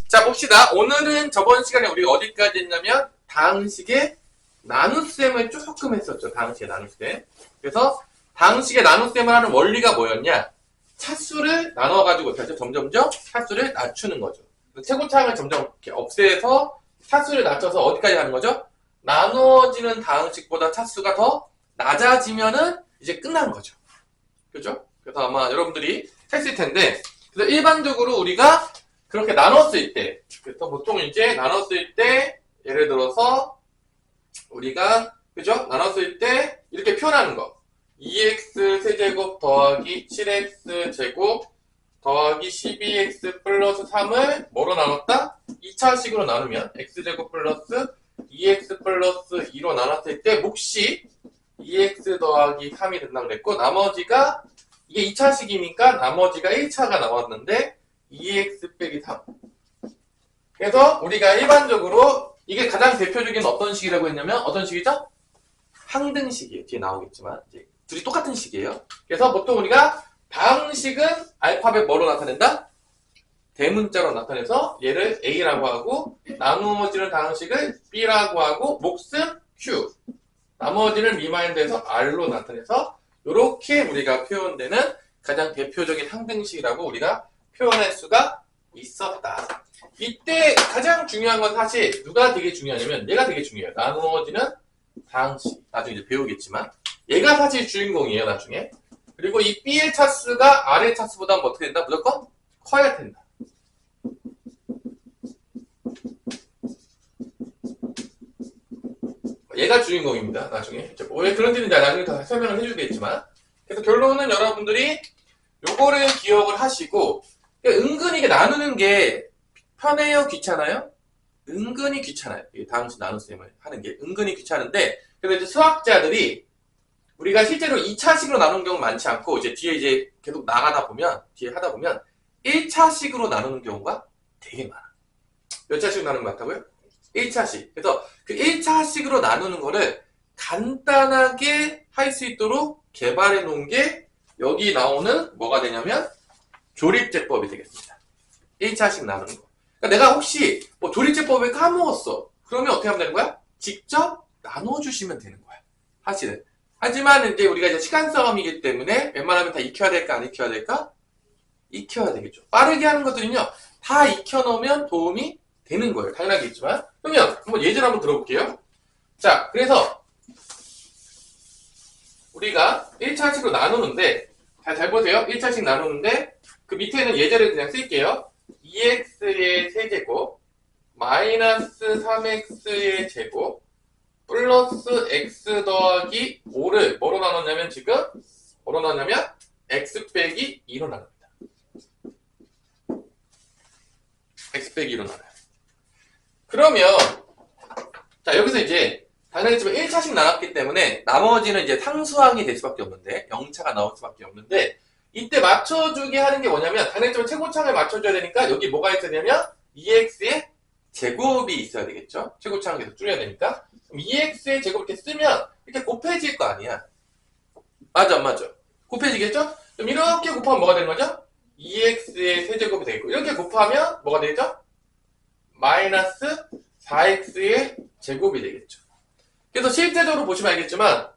자, 봅시다. 오늘은 저번 시간에 우리가 어디까지 했냐면 다항식의 나눗셈을 조금 했었죠. 다항식의 나눗셈. 그래서 다항식의 나눗셈을 하는 원리가 뭐였냐? 차수를 나눠가지고 점점점 차수를 낮추는 거죠. 최고차항을 점점 이렇게 없애서 차수를 낮춰서 어디까지 가는 거죠? 나누어지는 다항식보다 차수가 더 낮아지면은 이제 끝난 거죠. 그죠? 그래서 아마 여러분들이 했을 텐데, 그래서 일반적으로 우리가 그렇게 나눴을 때, 그래서 보통 이제 나눴을 때, 예를 들어서 우리가 그죠? 나눴을 때 이렇게 표현하는 거. 2x 세제곱 더하기 7x 제곱 더하기 12x 플러스 3을 뭐로 나눴다? 2차식으로 나누면 x제곱 플러스 2x 플러스 2로 나눴을 때 몫이 2x 더하기 3이 된다고 그랬고, 나머지가 이게 2차식이니까 나머지가 1차가 나왔는데 2x 빼기 3. 그래서 우리가 일반적으로 이게 가장 대표적인 어떤 식이라고 했냐면 어떤 식이죠? 항등식이에요. 뒤에 나오겠지만 이제 둘이 똑같은 식이에요. 그래서 보통 우리가 다항식은 알파벳 뭐로 나타낸다? 대문자로 나타내서 얘를 A라고 하고, 나누어지는 다항식을 B라고 하고, 몫은 Q, 나머지는 리마인드에서 R로 나타내서 이렇게 우리가 표현되는 가장 대표적인 항등식이라고 우리가 표현할 수가 있었다. 이때 가장 중요한 건 사실 누가 되게 중요하냐면 얘가 되게 중요해요. 나누어지는 다항식. 나중에 이제 배우겠지만 얘가 사실 주인공이에요, 나중에. 그리고 이 B의 차수가 R의 차수보다 뭐 어떻게 된다? 무조건 커야 된다. 얘가 주인공입니다, 나중에. 왜 그런지는 나중에 다 설명을 해주겠지만. 그래서 결론은 여러분들이 요거를 기억을 하시고, 은근히 이게 나누는 게 편해요? 귀찮아요? 은근히 귀찮아요. 다항식 나눗셈을 하는 게 은근히 귀찮은데, 그래서 이제 수학자들이 우리가 실제로 2차식으로 나누는 경우는 많지 않고, 뒤에 계속 나가다 보면, 뒤에 하다 보면 1차식으로 나누는 경우가 되게 많아. 몇 차식으로 나누는 거 같다고요? 1차식. 그래서 그 1차식으로 나누는 거를 간단하게 할 수 있도록 개발해 놓은 게 여기 나오는 뭐가 되냐면 조립제법이 되겠습니다. 1차식 나누는 거. 그러니까 내가 혹시 뭐 조립제법을 까먹었어. 그러면 어떻게 하면 되는 거야? 직접 나눠주시면 되는 거야. 사실은. 하지만 이제 우리가 이제 시간 싸움이기 때문에 웬만하면 다 익혀야 될까 안 익혀야 될까? 익혀야 되겠죠. 빠르게 하는 것들은요, 다 익혀놓으면 도움이 되는 거예요. 당연하겠지만. 그러면 한번 예제를 한번 들어볼게요. 자, 그래서 우리가 1차식으로 나누는데, 잘 보세요. 1차식 나누는데 그 밑에는 예제를 그냥 쓸게요. 2x의 세제곱 마이너스 3x의 제곱 플러스 x 더하기 5를 뭐로 나눴냐면 지금 뭐로 나눴냐면 x 빼기 2로 나눕니다. x 빼기 2로 나눠요. 그러면 자, 여기서 이제 당연히지만 1차식 나눴기 때문에 나머지는 이제 상수항이 될 수밖에 없는데 0차가 나올 수밖에 없는데, 이때 맞춰주게 하는 게 뭐냐면 당연히지만 최고차항을 맞춰줘야 되니까 여기 뭐가 있어야 되냐면 2x의 제곱이 있어야 되겠죠. 최고차항을 계속 줄여야 되니까. 그럼 2x의 제곱 이렇게 쓰면 이렇게 곱해질 거 아니야. 맞아 안 맞아? 곱해지겠죠? 그럼 이렇게 곱하면 뭐가 되는 거죠? 2x의 세제곱이 되겠고, 이렇게 곱하면 뭐가 되죠? 마이너스 4x의 제곱이 되겠죠. 그래서 실제적으로 보시면 알겠지만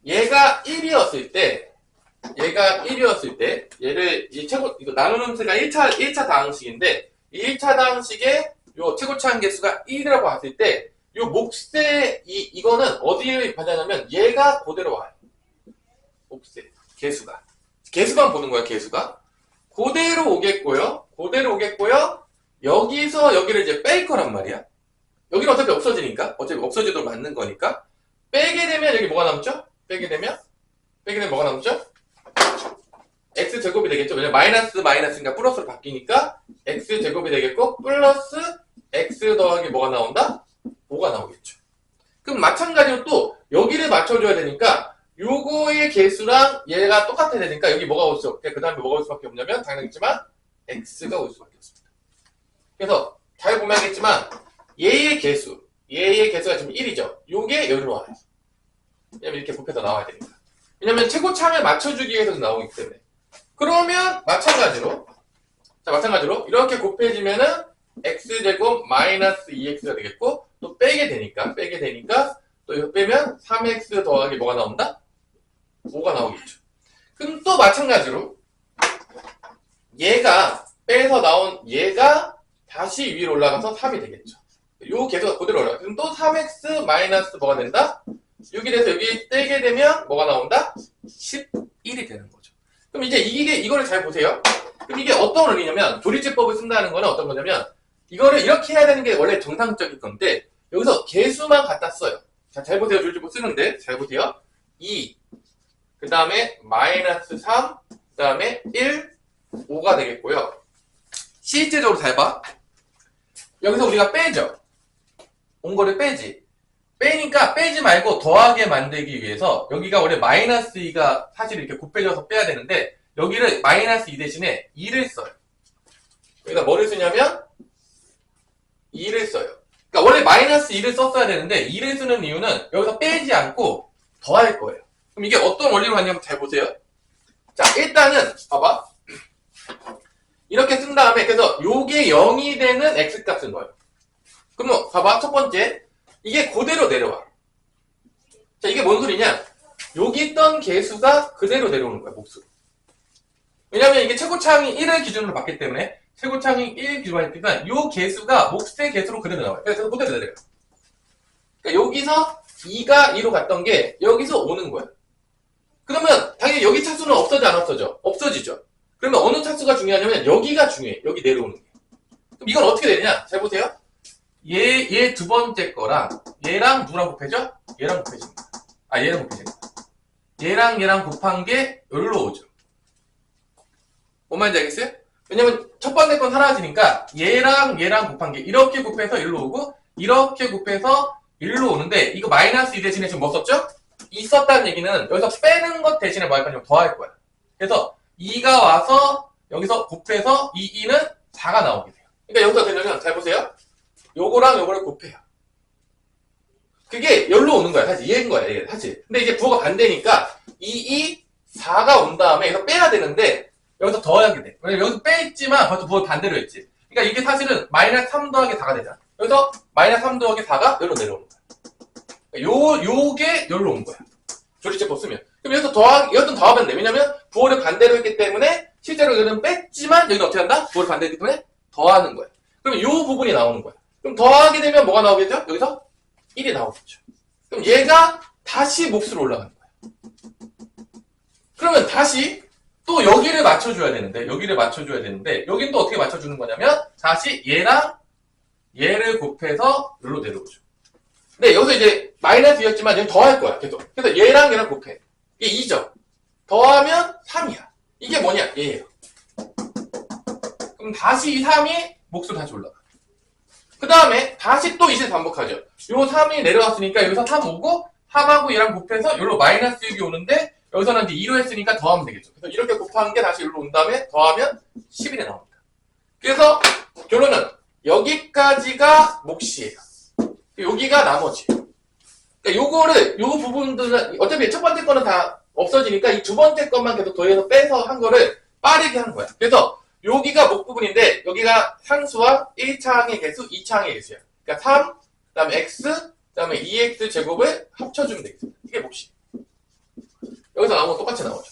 얘가 1이었을 때 얘를 이거 나누는 수가 1차 다항식인데, 이 1차 다항식의 요 최고차항 개수가 1이라고 봤을 때 요 몫의 이거는 어디를 받냐면 얘가 그대로 와요. 몫의 개수만 보는 거야. 개수가 그대로 오겠고요. 여기서 여기를 이제 뺄 거란 말이야. 여기는 어차피 없어지니까, 어차피 없어지도록 맞는 거니까 빼게 되면 여기 뭐가 남죠? 빼게 되면 뭐가 남죠? x제곱이 되겠죠. 왜냐면 마이너스니까 플러스로 바뀌니까 x제곱이 되겠고, 플러스 x 더하기 뭐가 나온다? 5가 나오겠죠. 그럼 마찬가지로 또 여기를 맞춰줘야 되니까 요거의 개수랑 얘가 똑같아야 되니까 여기 뭐가 올 수 없게, 그 다음에 뭐가 올 수밖에 없냐면 당연하겠지만 x가 올 수밖에 없습니다. 그래서 잘 보면 알겠지만 얘의 개수가 지금 1이죠. 요게 여기로 와요. 왜냐면 이렇게 곱해서 나와야 되니까. 왜냐면 최고차항을 맞춰주기 위해서 나오기 때문에. 그러면 마찬가지로 자, 마찬가지로 이렇게 곱해지면은 x제곱 마이너스 2x가 되겠고, 또 빼게 되니까 또 이거 빼면 3x 더하기 뭐가 나온다? 5가 나오겠죠. 그럼 또 마찬가지로 얘가 빼서 나온 얘가 다시 위로 올라가서 3이 되겠죠. 요 계속 그대로 올라가. 그럼 또 3x 마이너스 뭐가 된다? 6이 돼서 여기 떼게 되면 뭐가 나온다? 11이 되는 거죠. 그럼 이제 이거를 잘 보세요. 그럼 이게 어떤 원리냐면, 조리제법을 쓴다는 거는 어떤 거냐면, 이거를 이렇게 해야 되는 게 원래 정상적인 건데, 여기서 개수만 갖다 써요. 자, 잘 보세요. 조리제법 쓰는데, 잘 보세요. 2, 그 다음에 마이너스 3, 그 다음에 1, 5가 되겠고요. 실제적으로 잘 봐. 여기서 우리가 빼죠. 온 거를 빼지. 빼니까 빼지 말고 더하게 만들기 위해서 여기가 원래 마이너스 2가 사실 이렇게 곱해져서 빼야 되는데, 여기를 마이너스 2 대신에 2를 써요. 여기다 뭐를 쓰냐면 2를 써요. 그러니까 원래 마이너스 2를 썼어야 되는데 2를 쓰는 이유는 여기서 빼지 않고 더할 거예요. 그럼 이게 어떤 원리로 하냐면 잘 보세요. 자, 일단은 봐봐. 이렇게 쓴 다음에 그래서 요게 0이 되는 x값을 넣어요. 그러면 봐봐. 첫 번째, 이게 그대로 내려와. 자, 이게 뭔 소리냐? 여기 있던 개수가 그대로 내려오는 거야, 몫으로. 왜냐면 이게 최고차항이 1을 기준으로 봤기 때문에, 최고차항이 1 기준으로 하니까 요 개수가 몫의 개수로 그대로 나와요. 그래서 그대로 내려요. 그러니까 여기서 2가 2로 갔던 게 여기서 오는 거야. 그러면 당연히 여기 차수는 없어져 안 없어져? 없어지죠. 그러면 어느 차수가 중요하냐면 여기가 중요해. 여기 내려오는 게. 그럼 이건 어떻게 되느냐? 잘 보세요. 얘 두 번째 거랑 얘랑 누구랑 곱해져? 얘랑 곱해집니다. 얘랑 곱해집니다. 얘랑 곱한 게 여기로 오죠. 뭔 말인지 알겠어요? 왜냐면 첫 번째 건 사라지니까 얘랑 곱한 게 이렇게 곱해서 일로 오고, 이렇게 곱해서 일로 오는데, 이거 마이너스 2 대신에 지금 뭐 썼죠? 2 썼다는 얘기는 여기서 빼는 것 대신에 뭐 할 거냐면 더할 거야. 그래서 2가 와서 여기서 곱해서 2는 4가 나오게 돼요. 그러니까 여기서 되려면 잘 보세요. 요거랑 요거를 곱해요. 그게 여기로 오는 거야. 사실 얘인 거야. 얘 사실. 근데 이제 부호가 반대니까 4가 온 다음에 여기서 빼야 되는데 여기서 더하게 돼. 왜냐면 여기서 뺐지만 벌써 부호 반대로 했지. 그러니까 이게 사실은 마이너스 3 더하기 4가 되잖아. 여기서 마이너스 3 더하기 4가 여기로 내려오는 거야. 요게 여기로 온 거야. 조리제법 쓰면. 그럼 여기서 더하면 돼. 왜냐면 부호를 반대로 했기 때문에 실제로 여기는 뺐지만 여기는 어떻게 한다? 부호를 반대로 했기 때문에 더하는 거야. 그러면 요 부분이 나오는 거야. 그럼 더하게 되면 뭐가 나오겠죠? 여기서 1이 나오겠죠. 그럼 얘가 다시 몫으로 올라가는 거야. 그러면 다시 또 여기를 맞춰줘야 되는데, 여긴 또 어떻게 맞춰주는 거냐면, 다시 얘랑 얘를 곱해서 여기로 내려오죠. 근데 여기서 이제 마이너스 2였지만 얘는 더할 거야, 계속. 그래서 얘랑 곱해. 이게 2죠. 더하면 3이야. 이게 뭐냐? 얘예요. 그럼 다시 이 3이 몫으로 다시 올라가. 그 다음에 다시 또 이제 반복하죠. 요 3이 내려왔으니까 여기서 3 오고, 3하고 얘랑 곱해서 여기로 마이너스 6이 오는데, 여기서는 이제 2로 했으니까 더하면 되겠죠. 그래서 이렇게 곱한 게 다시 여기로 온 다음에 더하면 11이 나옵니다. 그래서 결론은 여기까지가 몫이에요. 여기가 나머지예요. 그러니까 요 부분들은 어차피 첫 번째 거는 다 없어지니까 이 두 번째 것만 계속 더해서 빼서 한 거를 빠르게 한 거야. 그래서 여기가 목 부분인데 여기가 상수와 1차항의 개수, 2차항의 개수야. 그러니까 3, 그 다음에 x, 그 다음에 2x 제곱을 합쳐주면 되겠습니다. 이게 몫이에요. 여기서 나오면 똑같이 나오죠.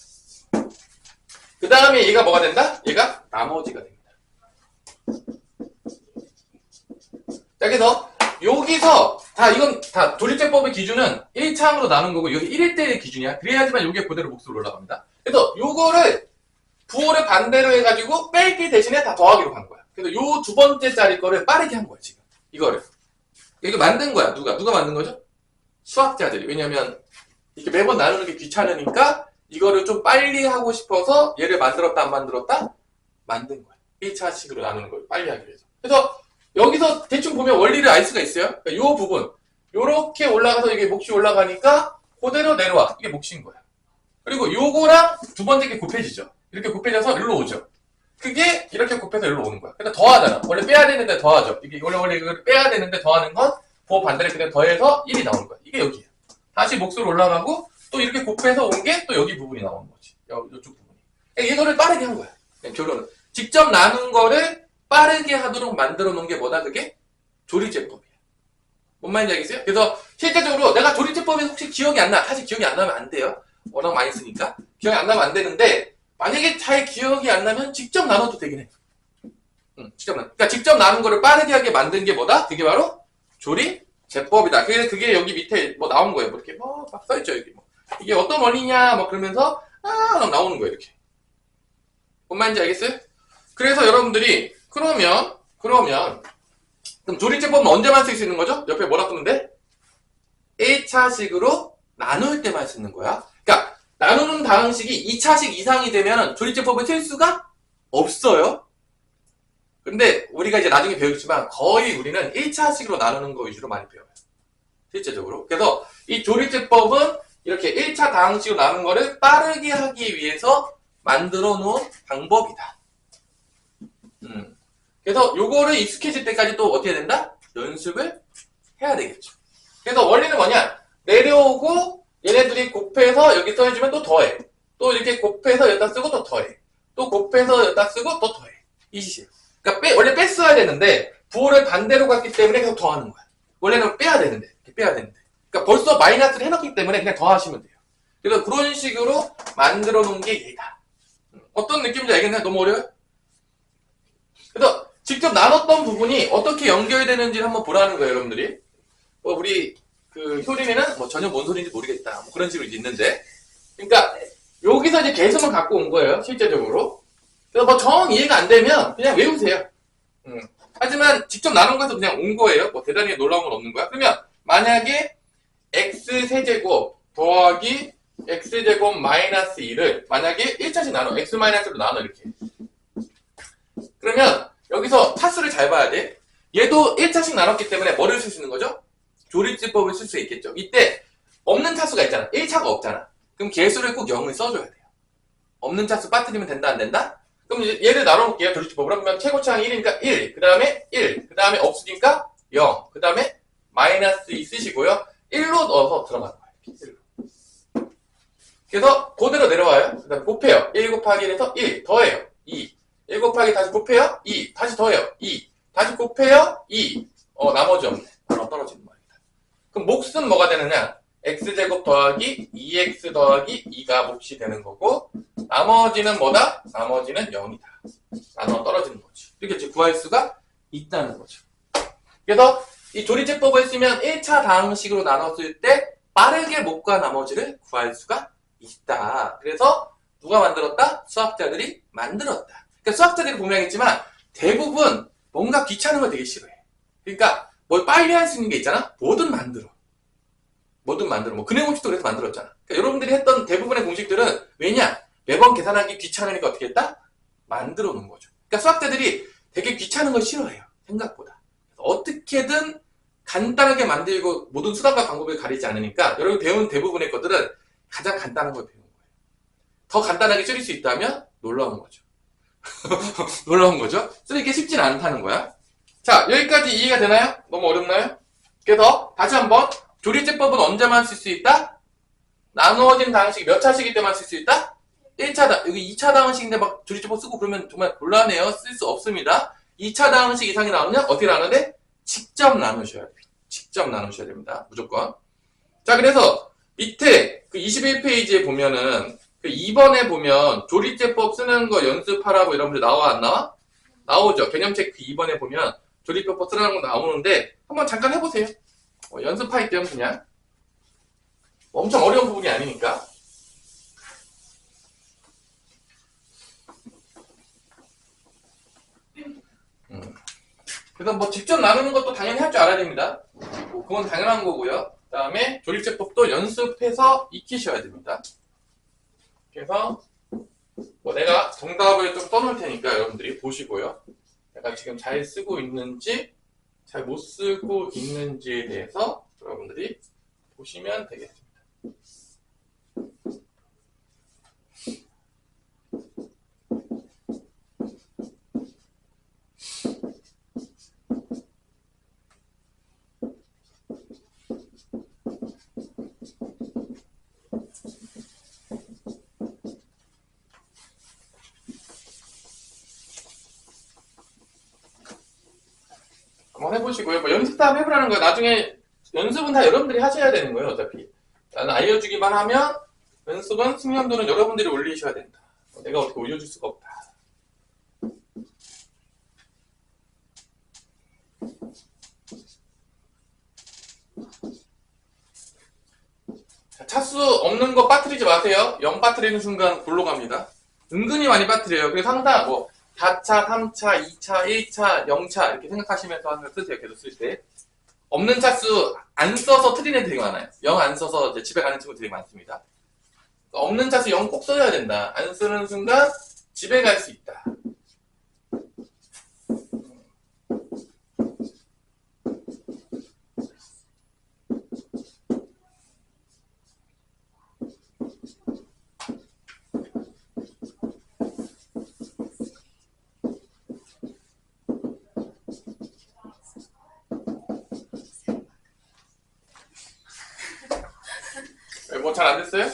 그 다음에 얘가 뭐가 된다? 얘가 나머지가 됩니다. 자, 그래서 여기서 이건 다 조립제법의 기준은 1차항으로 나눈 거고 여기 1일 때의 기준이야. 그래야지만 이게 그대로 몫으로 올라갑니다. 그래서 요거를 부호를 반대로 해가지고 빼기 대신에 다 더하기로 간 거야. 그래서 요 두 번째 짜리 거를 빠르게 한 거야, 지금. 이거를. 이거 만든 거야. 누가 만든 거죠? 수학자들이. 왜냐면 이렇게 매번 나누는 게 귀찮으니까 이거를 좀 빨리 하고 싶어서 얘를 만들었다 안 만들었다? 만든 거야. 1차식으로 나누는 걸 빨리 하기 위해서. 그래서 여기서 대충 보면 원리를 알 수가 있어요. 그러니까 요 부분 요렇게 올라가서 이게 몫이 올라가니까 그대로 내려와. 이게 몫인 거야. 그리고 요거랑 두 번째 게 곱해지죠. 이렇게 곱해져서 일로 오죠. 그게 이렇게 곱해서 일로 오는 거야. 그러니까 더하잖아. 원래 빼야 되는데 더하죠. 이게 원래 이걸 빼야 되는데 더하는 건 부호 반대를 그냥 더해서 1이 나오는 거야. 이게 여기야. 다시 몫으로 올라가고 또 이렇게 곱해서 온 게 또 여기 부분이 나오는 거지. 이쪽 부분이. 그러니까 이거를 빠르게 한 거야. 결론은. 직접 나눈 거를 빠르게 하도록 만들어 놓은 게 뭐다? 그게 조리제법이야. 뭔 말인지 알겠어요? 그래서 실제적으로 내가 조리제법이 혹시 기억이 안 나. 사실 기억이 안 나면 안 돼요. 워낙 많이 쓰니까. 기억이 안 나면 안 되는데 만약에 잘 기억이 안 나면 직접 나눠도 되긴 해. 직접 나눠. 그러니까 직접 나눈 거를 빠르게 하게 만든 게 뭐다? 그게 바로 조리제법이다. 그게 여기 밑에 뭐 나온 거예요. 뭐 이렇게 막 써있죠. 여기 뭐. 이게 어떤 원리냐 뭐 그러면서 나오는 거예요. 이렇게. 뭔 말인지 알겠어요? 그래서 여러분들이 그럼 조리제법은 언제만 쓸 수 있는 거죠? 옆에 뭐라 쓰는데? 1차식으로 나눌 때만 쓰는 거야. 그러니까 나누는 방식이 2차식 이상이 되면 조리제법을 쓸 수가 없어요. 근데 우리가 이제 나중에 배우겠지만 거의 우리는 1차식으로 나누는 거 위주로 많이 배워요. 실제적으로. 그래서 이 조리제법은 이렇게 1차 다항식으로 나눈 거를 빠르게 하기 위해서 만들어 놓은 방법이다. 그래서 요거를 익숙해질 때까지 또 어떻게 해야 된다? 연습을 해야 되겠죠. 그래서 원리는 뭐냐? 내려오고 얘네들이 곱해서 여기 써주면 또 더해. 또 이렇게 곱해서 여기다 쓰고 또 더해. 또 곱해서 여기다 쓰고 또 더해. 이 짓이에요. 그러니까 원래 뺐어야 되는데 부호를 반대로 갔기 때문에 계속 더하는 거야. 원래는 빼야 되는데. 이렇게 빼야 되는데. 그러니까 벌써 마이너스를 해놨기 때문에 그냥 더하시면 돼요. 그래서 그런 식으로 만들어 놓은 게 얘다. 어떤 느낌인지 알겠나요? 너무 어려워요? 그래서 직접 나눴던 부분이 어떻게 연결되는지를 한번 보라는 거예요, 여러분들이. 우리 그 효린이는 뭐 전혀 뭔 소리인지 모르겠다. 뭐 그런 식으로 있는데. 그러니까 여기서 이제 개수만 갖고 온 거예요, 실제적으로. 그래서 뭐 정 이해가 안 되면 그냥 외우세요. 하지만 직접 나눈 거에서 그냥 온 거예요. 뭐 대단히 놀라운 건 없는 거야. 그러면 만약에 x세제곱 더하기 x제곱 마이너스 2를 만약에 1차씩 나눠 x 마이너스로 나눠 이렇게. 그러면 여기서 타수를 잘 봐야 돼. 얘도 1차씩 나눴기 때문에 뭐를 쓸 수 있는 거죠? 조리제법을 쓸 수 있겠죠. 이때 없는 차수가 있잖아. 1차가 없잖아. 그럼 개수를 꼭 0을 써줘야 돼요. 없는 차수 빠뜨리면 된다 안 된다? 그럼 이제 얘를 나눠볼게요. 조리제법으로. 그러면 최고차항 1이니까 1, 그 다음에 1, 그 다음에 없으니까 0, 그 다음에 마이너스 2 쓰시고요. 1로 넣어서 들어가는 거예요. 1로. 그래서 그대로 내려와요. 그 다음에 곱해요. 1 곱하기 1에서 1, 더해요. 2, 1 곱하기 다시 곱해요. 2, 다시 더해요. 2, 다시 곱해요. 2, 나머지 없네. 바로 떨어지는 말이다. 그럼 몫은 뭐가 되느냐? x제곱 더하기 2x 더하기 2가 몫이 되는 거고 나머지는 뭐다? 나머지는 0이다. 나눠 떨어지는 거지. 이렇게 이제 구할 수가 있다는 거죠. 그래서 이 조리제법을 쓰면 1차 다항식으로 나눴을 때 빠르게 몫과 나머지를 구할 수가 있다. 그래서 누가 만들었다? 수학자들이 만들었다. 그러니까 수학자들이 분명했지만 대부분 뭔가 귀찮은 걸 되게 싫어해. 그러니까 뭘 빨리 할 수 있는 게 있잖아? 뭐든 만들어. 뭐 근해 공식도 그래서 만들었잖아. 그러니까 여러분들이 했던 대부분의 공식들은 왜냐? 매번 계산하기 귀찮으니까 어떻게 했다? 만들어 놓은 거죠. 그러니까 수학자들이 되게 귀찮은 걸 싫어해요. 생각보다. 어떻게든 간단하게 만들고 모든 수단과 방법을 가리지 않으니까 여러분이 배운 대부분의 것들은 가장 간단한 걸 배운 거예요. 더 간단하게 줄일 수 있다면 놀라운 거죠. 놀라운 거죠? 쓰기 쉽진 않다는 거야. 자, 여기까지 이해가 되나요? 너무 어렵나요? 그래서 다시 한번 조리제법은 언제만 쓸 수 있다? 나누어진 다항식 몇 차식일 때만 쓸 수 있다? 1차 여기 2차 다항식인데 막 조리제법 쓰고 그러면 정말 곤란해요. 쓸 수 없습니다. 2차 다항식 이상이 나오면 어떻게 나눠야 돼? 직접 나누셔야 돼요. 직접 나누셔야 됩니다. 무조건. 자, 그래서 밑에 그 21페이지에 보면은 그 2번에 보면 조리제법 쓰는 거 연습하라고 여러분들 나와 안 나와? 나오죠. 개념 체크 2번에 보면 조리제법 쓰라는 거 나오는데 한번 잠깐 해보세요. 연습할 겸 그냥 엄청 어려운 부분이 아니니까. 그래서 뭐 직접 나누는 것도 당연히 할 줄 알아야 됩니다. 그건 당연한 거고요. 그 다음에 조리제법도 연습해서 익히셔야 됩니다. 그래서 뭐 내가 정답을 좀 써놓을 테니까 여러분들이 보시고요. 내가 지금 잘 쓰고 있는지 잘 못 쓰고 있는지에 대해서 여러분들이 보시면 되겠습니다. 한번 해보시고요. 뭐 연습 다 해보라는 거예요. 나중에 연습은 다 여러분들이 하셔야 되는 거예요. 어차피 나는 알려주기만 하면 연습은 숙련도는 여러분들이 올리셔야 된다. 내가 어떻게 올려줄 수가 없다. 차수 없는 거 빠뜨리지 마세요. 0 빠뜨리는 순간 골로 갑니다. 은근히 많이 빠뜨려요. 그래서 항상 뭐 4차, 3차, 2차, 1차, 0차 이렇게 생각하시면서 항상 쓰세요. 계속 쓸 때. 없는 차수 안 써서 틀린 애 되게 많아요. 0 안 써서 이제 집에 가는 친구 되게 많습니다. 없는 차수 0 꼭 써야 된다. 안 쓰는 순간 집에 갈 수 있다. 뭐 잘 안 됐어요?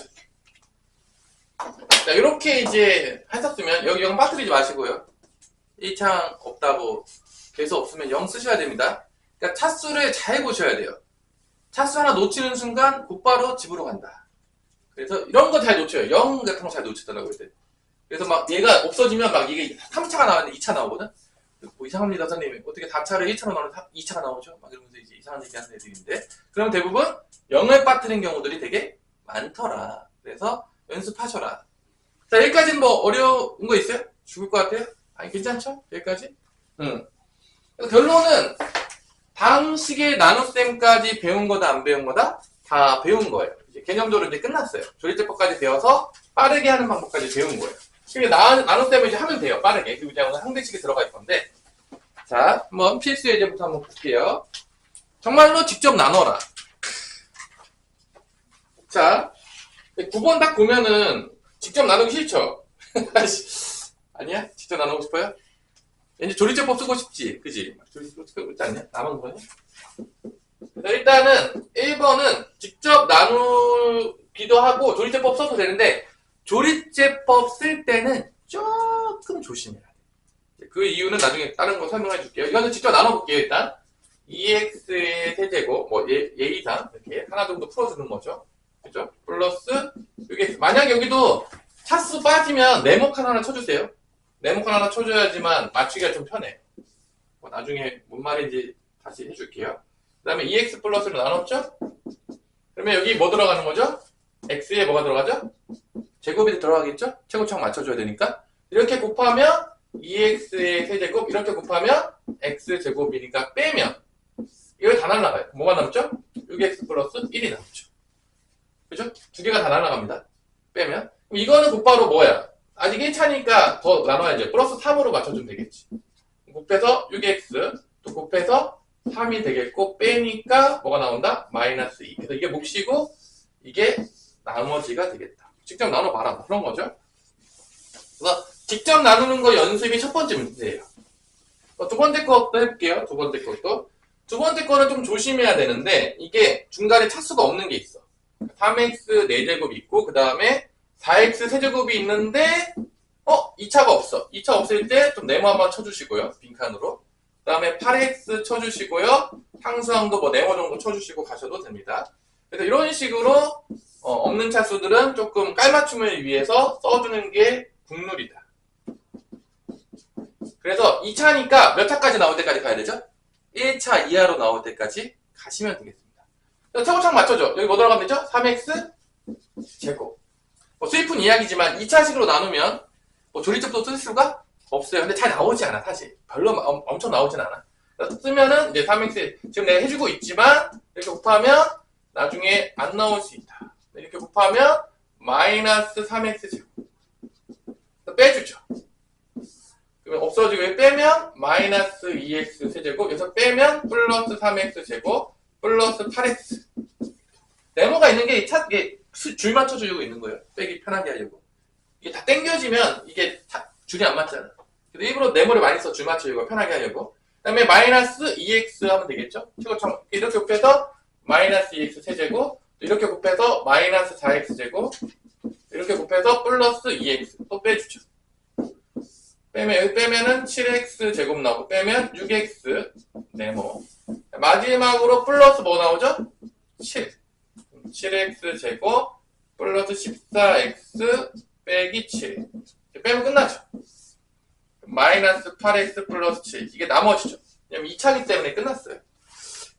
자, 이렇게 이제 하셨으면 여기 0 빠뜨리지 마시고요. 1창 없다고 계속 없으면 0 쓰셔야 됩니다. 그러니까 차수를 잘 보셔야 돼요. 차수 하나 놓치는 순간 곧바로 집으로 간다. 그래서 이런 거 잘 놓쳐요. 0 같은 거 잘 놓치더라고요. 그래서 막 얘가 없어지면 막 이게 3차가 나왔는데 2차 나오거든? 뭐 이상합니다, 선생님. 어떻게 4차를 1차로 나오는데 2차가 나오죠? 막 이러면서 이제 이상한 얘기 하는 애들인데. 그럼 대부분 0을 빠뜨린 경우들이 되게 많더라. 그래서 연습하셔라. 자, 여기까지는 뭐 어려운 거 있어요? 죽을 것 같아요? 아니, 괜찮죠? 여기까지? 응. 결론은 방식의 나눗셈까지 배운 거다, 안 배운 거다? 다 배운 거예요. 이제 개념적으로 이제 끝났어요. 조리제법까지 배워서 빠르게 하는 방법까지 배운 거예요. 지금 나눗셈을 이제 하면 돼요, 빠르게. 그리고 이제 오늘 항대식에 들어갈 건데. 자, 한번 필수 예제부터 한번 볼게요. 정말로 직접 나눠라. 자, 9번 딱 보면은 직접 나누기 싫죠? 아니야? 직접 나누고 싶어요? 왠지 조리제법 쓰고 싶지? 그지? 조리제법 쓰고 싶지 않냐? 나만 그러냐? 일단은 1번은 직접 나누기도 하고 조리제법 써도 되는데 조리제법 쓸 때는 조금 조심해야 돼. 그 이유는 나중에 다른 거 설명해 줄게요. 이거는 직접 나눠볼게요. 일단 2x의 세제곱 뭐 예이상 이렇게 하나 정도 풀어주는 거죠. 그죠? 플러스 이게 만약 여기도 차수 빠지면 네모칸 하나 쳐주세요. 네모칸 하나 쳐줘야지만 맞추기가 좀 편해. 뭐 나중에 뭔 말인지 다시 해줄게요. 그 다음에 2x 플러스로 나눴죠? 그러면 여기 뭐 들어가는 거죠? x에 뭐가 들어가죠? 제곱이 들어가겠죠? 최고창 맞춰줘야 되니까. 이렇게 곱하면 2x의 세제곱, 이렇게 곱하면 x제곱이니까 빼면 이거 다 날라가요. 뭐가 남죠? 6x 플러스 1이 남죠. 그죠? 두 개가 다 날아갑니다. 빼면. 그럼 이거는 곧바로 뭐야? 아직 1차니까 더 나눠야죠. 플러스 3으로 맞춰주면 되겠지. 곱해서 6x, 또 곱해서 3이 되겠고, 빼니까 뭐가 나온다? 마이너스 2. 그래서 이게 몫이고, 이게 나머지가 되겠다. 직접 나눠봐라. 그런 거죠. 그래서 직접 나누는 거 연습이 첫 번째 문제예요. 두 번째 것도 해볼게요. 두 번째 것도. 두 번째 거는 좀 조심해야 되는데, 이게 중간에 차수가 없는 게 있어. 3x 4제곱이 있고 그 다음에 4x 세제곱이 있는데 2차가 없어. 2차 없을 때 좀 네모 한번 쳐주시고요. 빈칸으로. 그 다음에 8x 쳐주시고요. 상수항도 뭐 네모 정도 쳐주시고 가셔도 됩니다. 그래서 이런 식으로 없는 차수들은 조금 깔맞춤을 위해서 써주는 게 국룰이다. 그래서 2차니까 몇 차까지 나올 때까지 가야 되죠? 1차 이하로 나올 때까지 가시면 되겠습니다. 최고창 맞춰줘. 여기 뭐 들어가면 되죠? 3x 제곱. 수입은 이야기지만 2차식으로 나누면 조리제법도 쓸 수가 없어요. 근데 잘 나오지 않아, 사실. 별로 엄청 나오진 않아. 쓰면은 이제 3x, 지금 내가 해주고 있지만, 이렇게 곱하면 나중에 안 나올 수 있다. 이렇게 곱하면 마이너스 3x 제곱. 빼주죠. 그러면 없어지고 빼면 마이너스 2x 세제곱. 여기서 빼면 플러스 3x 제곱. 플러스 8x. 네모가 있는 게 이게 줄 맞춰주고 있는 거예요. 빼기 편하게 하려고. 이게 다 땡겨지면 이게 줄이 안 맞잖아. 그래서 일부러 네모를 많이 써 줄 맞추려고 편하게 하려고. 그 다음에 마이너스 2x 하면 되겠죠? 최고점 이렇게 곱해서 마이너스 2x 세제곱, 이렇게 곱해서 마이너스 4x 제곱, 이렇게 곱해서 플러스 2x 또 빼주죠. 빼면 여기 빼면은 7x 제곱 나오고 빼면 6x 네모. 마지막으로 플러스 뭐 나오죠? 7. 7x 제곱 플러스 14x 빼기 7. 빼면 끝나죠. 마이너스 8x 플러스 7. 이게 나머지죠. 왜냐면 2차기 때문에 끝났어요.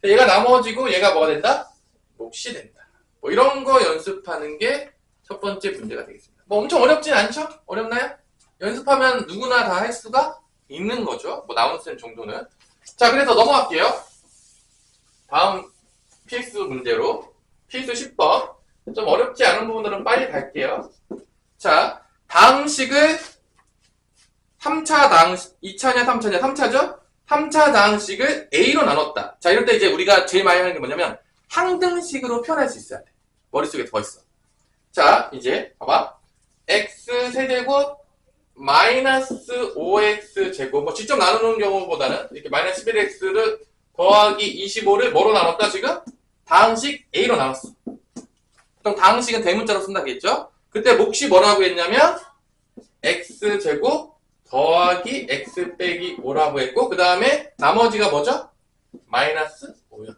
얘가 나머지고 얘가 뭐가 된다? 몫이 된다. 뭐 이런 거 연습하는 게 첫 번째 문제가 되겠습니다. 뭐 엄청 어렵진 않죠? 어렵나요? 연습하면 누구나 다 할 수가 있는 거죠. 뭐 나운센 정도는. 자, 그래서 넘어갈게요. 다음 필수 문제로. 필수 10번. 좀 어렵지 않은 부분들은 빨리 갈게요. 자, 다항식을 3차 다항식, 2차냐 3차냐 3차죠? 3차 다항식을 A로 나눴다. 자, 이럴 때 이제 우리가 제일 많이 하는 게 뭐냐면 항등식으로 표현할 수 있어야 돼. 머릿속에 더 있어. 자, 이제 봐봐. x 세제곱 마이너스 5x 제곱. 뭐 직접 나누는 경우보다는 이렇게 마이너스 11x를 더하기 25를 뭐로 나눴다 지금? 다항식 A로 나눴어. 보통 다항식은 대문자로 쓴다겠죠? 그때 몫이 뭐라고 했냐면 x 제곱 더하기 x 빼기 5라고 했고 그 다음에 나머지가 뭐죠? 마이너스 5였다.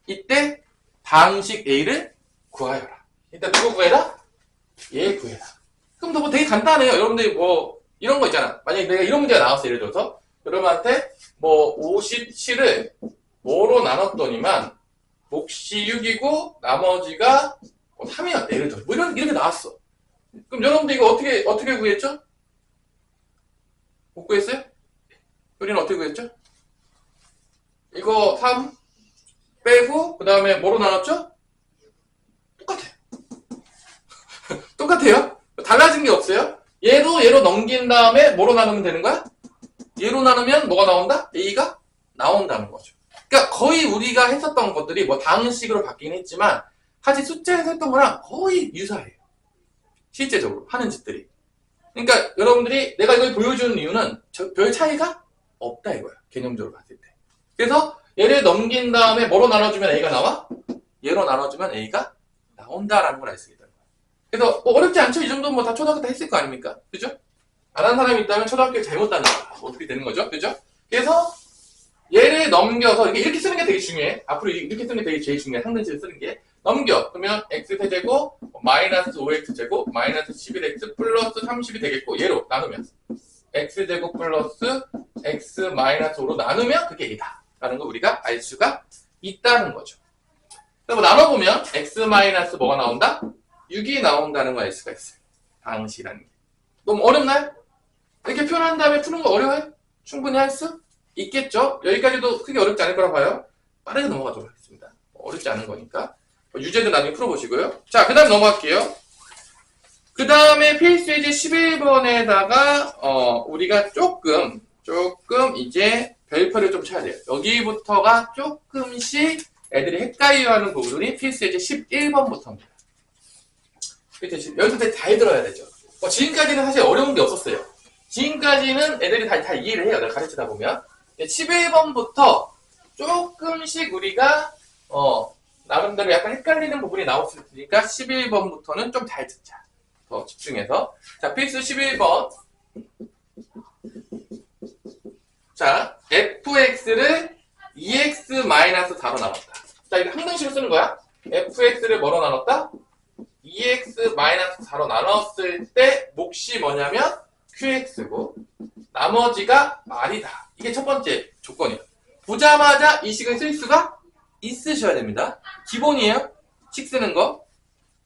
이때 다항식 A를 구하여라. 일단 누구 구해라? 얘 구해라. 그럼 뭐 되게 간단해요. 여러분들이 뭐 이런 거 있잖아. 만약에 내가 이런 문제가 나왔어. 예를 들어서 여러분한테 뭐 57을 뭐로 나눴더니만 몫이 6이고 나머지가 뭐 3이었대. 예를 들어 뭐 이렇게 나왔어. 그럼 여러분들 이거 어떻게 구했죠? 못 구했어요? 우리는 어떻게 구했죠? 이거 3 빼고 그 다음에 뭐로 나눴죠? 똑같아요. 똑같아요. 달라진 게 없어요. 얘로 넘긴 다음에 뭐로 나누면 되는 거야? 얘로 나누면 뭐가 나온다? A가 나온다는 거죠. 그러니까 거의 우리가 했었던 것들이 뭐 다항식으로 바뀌긴 했지만 사실 숫자에서 했던 거랑 거의 유사해요. 실제적으로 하는 짓들이. 그러니까 여러분들이 내가 이걸 보여주는 이유는 별 차이가 없다 이거야. 개념적으로 봤을 때. 그래서 얘를 넘긴 다음에 뭐로 나눠주면 A가 나와? 얘로 나눠주면 A가 나온다라는 걸 알 수 있다는 거야. 그래서 뭐 어렵지 않죠? 이 정도는 뭐 다 초등학교 때 했을 거 아닙니까? 그죠? 안 한 사람이 있다면 초등학교에 잘못 다닌 거야. 어떻게 되는 거죠? 그죠? 그래서 얘를 넘겨서 이렇게 쓰는 게 되게 중요해. 앞으로 이렇게 쓰는 게 되게 제일 중요해. 상등식을 쓰는 게. 넘겨. 그러면 x세제곱 마이너스 5x제곱 마이너스 11x 플러스 30이 되겠고 얘로 나누면 x제곱 플러스 x 마이너스 5로 나누면 그게 A다. 라는 거 우리가 알 수가 있다는 거죠. 그래서 뭐 나눠보면 x 마이너스 뭐가 나온다? 6이 나온다는 걸 알 수가 있어요. 다항식이라는 게. 너무 어렵나요? 이렇게 표현한 다음에 푸는 거 어려워요? 충분히 할 수 있겠죠? 여기까지도 크게 어렵지 않을 거라 봐요. 빠르게 넘어가도록 하겠습니다. 어렵지 않은 거니까. 유제도 나중에 풀어보시고요. 자, 그 다음 넘어갈게요. 그 다음에 필수 예제 11번에다가, 우리가 조금 이제 별표를 좀 쳐야 돼요. 여기부터가 조금씩 애들이 헷갈려하는 부분이 필수 예제 11번부터입니다. 여기서 잘 들어야 되죠. 지금까지는 사실 어려운 게 없었어요. 지금까지는 애들이 다 이해를 해요. 내가 가르치다 보면. 11번부터 조금씩 우리가, 나름대로 약간 헷갈리는 부분이 나올 수 있으니까 11번부터는 좀 잘 듣자. 더 집중해서. 자, 필수 11번. 자, fx를 2x-4로 나눴다. 자, 이거 항등식으로 쓰는 거야. fx를 뭐로 나눴다? 2x-4로 나눴을 때 몫이 뭐냐면 qx고 나머지가 r이다. 이게 첫 번째 조건이에요. 보자마자 이 식을 쓸 수가 있으셔야 됩니다. 기본이에요. 식 쓰는 거.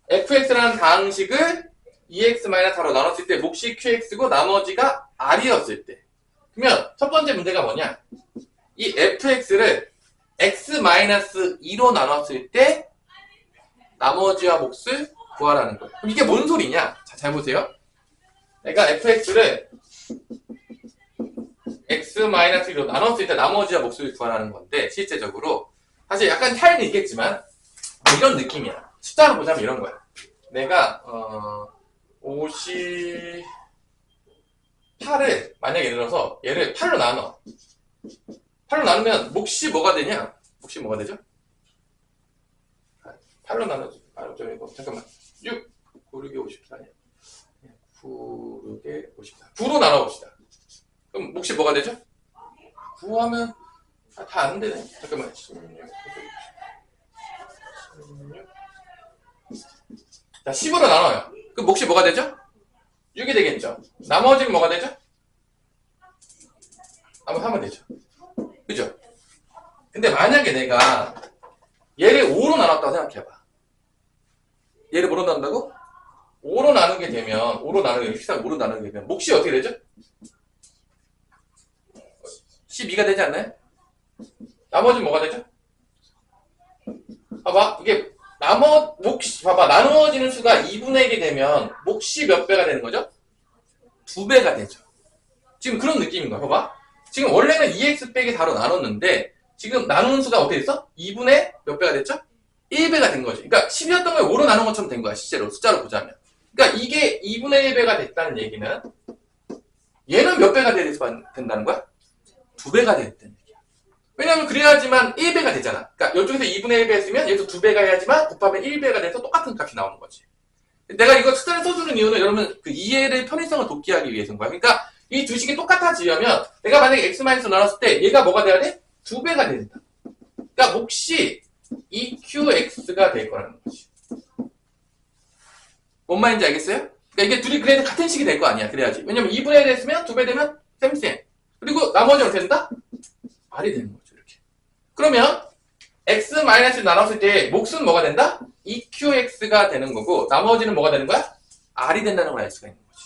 fx라는 다항식을 2x-4로 나눴을 때 몫이 qx고 나머지가 r이었을 때. 그러면 첫 번째 문제가 뭐냐? 이 fx를 x-2로 나눴을 때 나머지와 몫을 구하라는 거예요. 그럼 이게 뭔 소리냐? 자, 잘 보세요. 내가 fx를 x-2로 나눴을 때 나머지와 몫을 구하라는 건데 실제적으로 사실 약간 차이는 있겠지만 뭐 이런 느낌이야. 숫자로 보자면 이런 거야. 내가 58을 만약에 예를 들어서 얘를 8로 나눠. 8로 나누면 몫이 뭐가 되냐? 몫이 뭐가 되죠? 8로 나눠서 잠깐만 6 9, 6에 54냐? 9, 6에 54 9로 나눠봅시다. 그럼 몫이 뭐가 되죠? 9하면 다 안 되네. 잠깐만. 16. 자, 10으로 나눠요. 그럼 몫이 뭐가 되죠? 6이 되겠죠. 나머지는 뭐가 되죠? 한번 하면 되죠. 그죠? 근데 만약에 내가 얘를 5로 나눴다고 생각해봐. 얘를 뭐로 나눈다고? 5로 나누게 되면, 5로 나누게, 5로 나누게 되면, 몫이 어떻게 되죠? 12가 되지 않나요? 나머지는 뭐가 되죠? 봐봐, 이게, 몫이, 봐봐, 나누어지는 수가 2분의 1이 되면, 몫이 몇 배가 되는 거죠? 2배가 되죠. 지금 그런 느낌인 거야, 봐봐. 지금 원래는 2x 빼기 4로 나눴는데, 지금 나누는 수가 어떻게 됐어? 2분의 몇 배가 됐죠? 1배가 된 거지. 그러니까 10이었던 걸 5로 나눈 것처럼 된 거야, 실제로. 숫자로 보자면. 그러니까 이게 2분의 1배가 됐다는 얘기는 얘는 몇 배가 된다는 거야? 2배가 됐다는 얘기야. 왜냐면 그래야지만 1배가 되잖아. 그러니까 이쪽에서 2분의 1배 했으면 얘도 2배가 해야지만 곱하면 1배가 돼서 똑같은 값이 나오는 거지. 내가 이거 숫자를 써주는 이유는 여러분 그 이해의 편의성을 돕기 위해서인 거야. 그러니까 이 두 식이 똑같아지려면 내가 만약에 x-로 나눴을 때 얘가 뭐가 돼야 돼? 2배가 된다. 그러니까 몫이 EQX가 될 거라는 거지. 뭔 말인지 알겠어요? 그러니까 이게 둘이 그래도 같은 식이 될 거 아니야. 그래야지. 왜냐면 2분의 1 했으면 2배 되면 쌤쌤. 그리고 나머지는 어떻게 된다? R이 되는 거죠. 이렇게. 그러면 X-를 나눴을 때 몫은 뭐가 된다? EQX가 되는 거고 나머지는 뭐가 되는 거야? R이 된다는 걸 알 수가 있는 거지.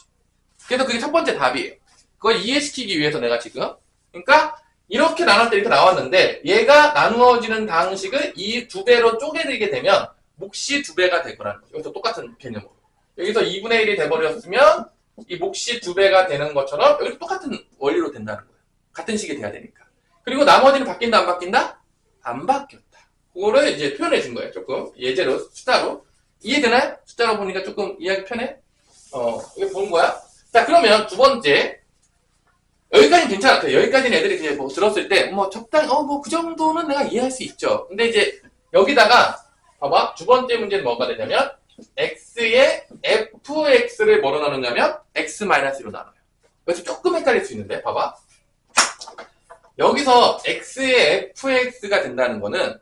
그래서 그게 첫 번째 답이에요. 그걸 이해시키기 위해서 내가 지금 그러니까 이렇게 나눌 때 이렇게 나왔는데 얘가 나누어지는 방식을 이 2배로 쪼개지게 되면 몫이 2배가 될 거라는 거죠. 여기서 똑같은 개념으로. 여기서 2분의 1이 돼버렸으면 이 몫이 2배가 되는 것처럼 여기도 똑같은 원리로 된다는 거예요. 같은 식이 돼야 되니까. 그리고 나머지는 바뀐다 안 바뀐다? 안 바뀌었다. 그거를 이제 표현해 준 거예요. 조금 예제로 숫자로. 이해되나요? 숫자로 보니까 조금 이해하기 편해? 이거 보는 거야. 자, 그러면 두 번째. 여기까지는 괜찮았어요. 여기까지는 애들이 이제 뭐 들었을 때, 뭐 적당히, 뭐 그 정도는 내가 이해할 수 있죠. 근데 이제 여기다가, 봐봐. 두 번째 문제는 뭐가 되냐면, x의 fx를 뭐로 나누냐면, x-1로 나눠요. 그래서 조금 헷갈릴 수 있는데, 봐봐. 여기서 x의 fx가 된다는 거는,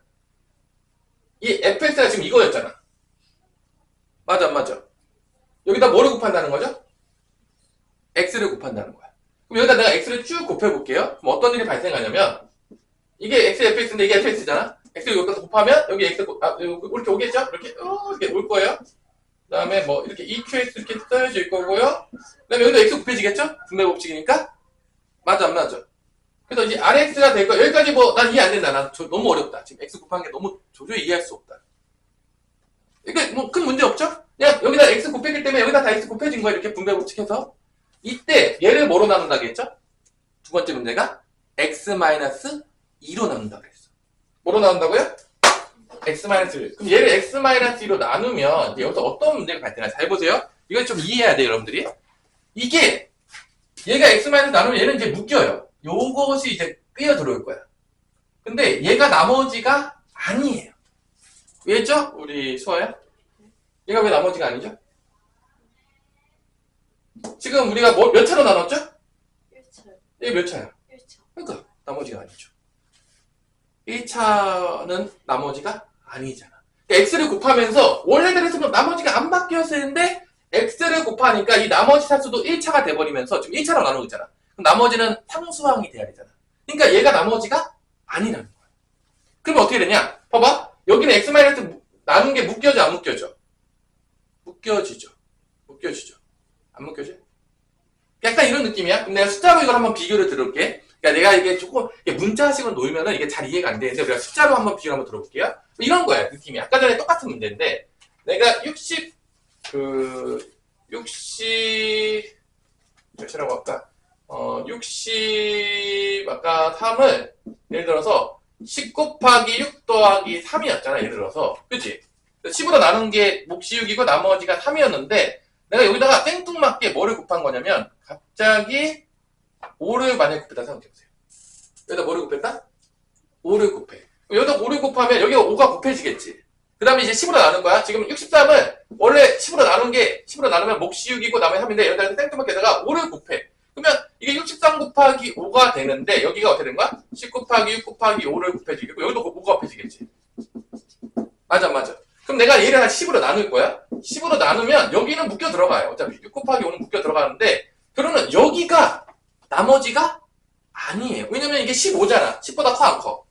이 fx가 지금 이거였잖아. 맞아, 안 맞아? 여기다 뭐를 곱한다는 거죠? x를 곱한다는 거야. 그럼 여기다 내가 x를 쭉 곱해볼게요. 그럼 어떤 일이 발생하냐면 이게 x fx인데 이게 fx잖아. x를 여기다 곱하면 여기 x 이렇게 오겠죠? 이렇게 올 거예요. 그 다음에 뭐 이렇게 eqx 이렇게 써져 있을 거고요. 그 다음에 여기도 x 곱해지겠죠? 분배 법칙이니까. 맞아 안 맞아? 그래서 이제 rx가 될 거야. 여기까지 뭐 난 이해 안 된다. 난 너무 어렵다. 지금 x 곱한 게 너무 도저히 이해할 수 없다. 이게 뭐 큰 문제 없죠? 그냥 여기다 x 곱했기 때문에 여기다 다 x 곱해진 거야. 이렇게 분배 법칙해서. 이때 얘를 뭐로 나눈다고 했죠? 두 번째 문제가 x-2로 나눈다고 했어. 뭐로 나눈다고요? x-1. 그럼 얘를 x-2로 나누면 여기서 어떤 문제가 발생하나 잘 보세요. 이걸 좀 이해해야 돼요, 여러분들이. 이게 얘가 x-1 나누면 얘는 이제 묶여요. 요것이 이제 끼어 들어올 거야. 근데 얘가 나머지가 아니에요. 왜죠? 우리 수아야? 얘가 왜 나머지가 아니죠? 지금 우리가 몇 차로 나눴죠? 1차요. 이게 몇 차야? 1차. 그러니까 나머지가 아니죠. 1차는 나머지가 아니잖아. 그러니까 x를 곱하면서 원래대로 했으면 나머지가 안 바뀌었을 텐데 x를 곱하니까 이 나머지 차수도 1차가 돼버리면서 지금 1차로 나누고 있잖아. 그럼 나머지는 상수항이 돼야 되잖아. 그러니까 얘가 나머지가 아니라는 거야. 그러면 어떻게 되냐? 봐봐. 여기는 x 나눈 게 묶여져 안 묶여져? 묶여지죠. 묶여지죠. 안 묶여져? 약간 이런 느낌이야. 그럼 내가 숫자로 이걸 한번 비교를 들어볼게. 그러니까 내가 이게 조금 문자식으로 놓으면은 이게 잘 이해가 안 되는데 우리가 숫자로 한번 비교를 한번 들어볼게요. 이런 거야 느낌이. 아까 전에 똑같은 문제인데 내가 60 몇이라고 할까? 60 아까 3을 예를 들어서 10 곱하기 6 더하기 3이었잖아. 예를 들어서 그치? 10으로 나눈 게 몫이 6이고 나머지가 3이었는데 내가 여기다가 생뚱맞게 뭐를 곱한 거냐면 갑자기 5를 만약에 곱했다 생각해보세요. 여기다 뭐를 곱했다? 5를 곱해. 여기다 5를 곱하면 여기가 5가 곱해지겠지. 그 다음에 이제 10으로 나눈 거야. 지금 63을 원래 10으로 나누면 몫이 6이고 나머지 3인데 여기다 생뚱맞게다가 5를 곱해. 그러면 이게 63 곱하기 5가 되는데 여기가 어떻게 된 거야? 10 곱하기 6 곱하기 5를 곱해주겠고 여기도 5가 곱해지겠지. 맞아. 그럼 내가 얘를 한 10으로 나눌 거야. 10으로 나누면 여기는 묶여 들어가요. 어차피 6 곱하기 5는 묶여 들어가는데 결론은 여기가 나머지가 아니에요. 왜냐면 이게 15잖아. 10보다 커 안 커?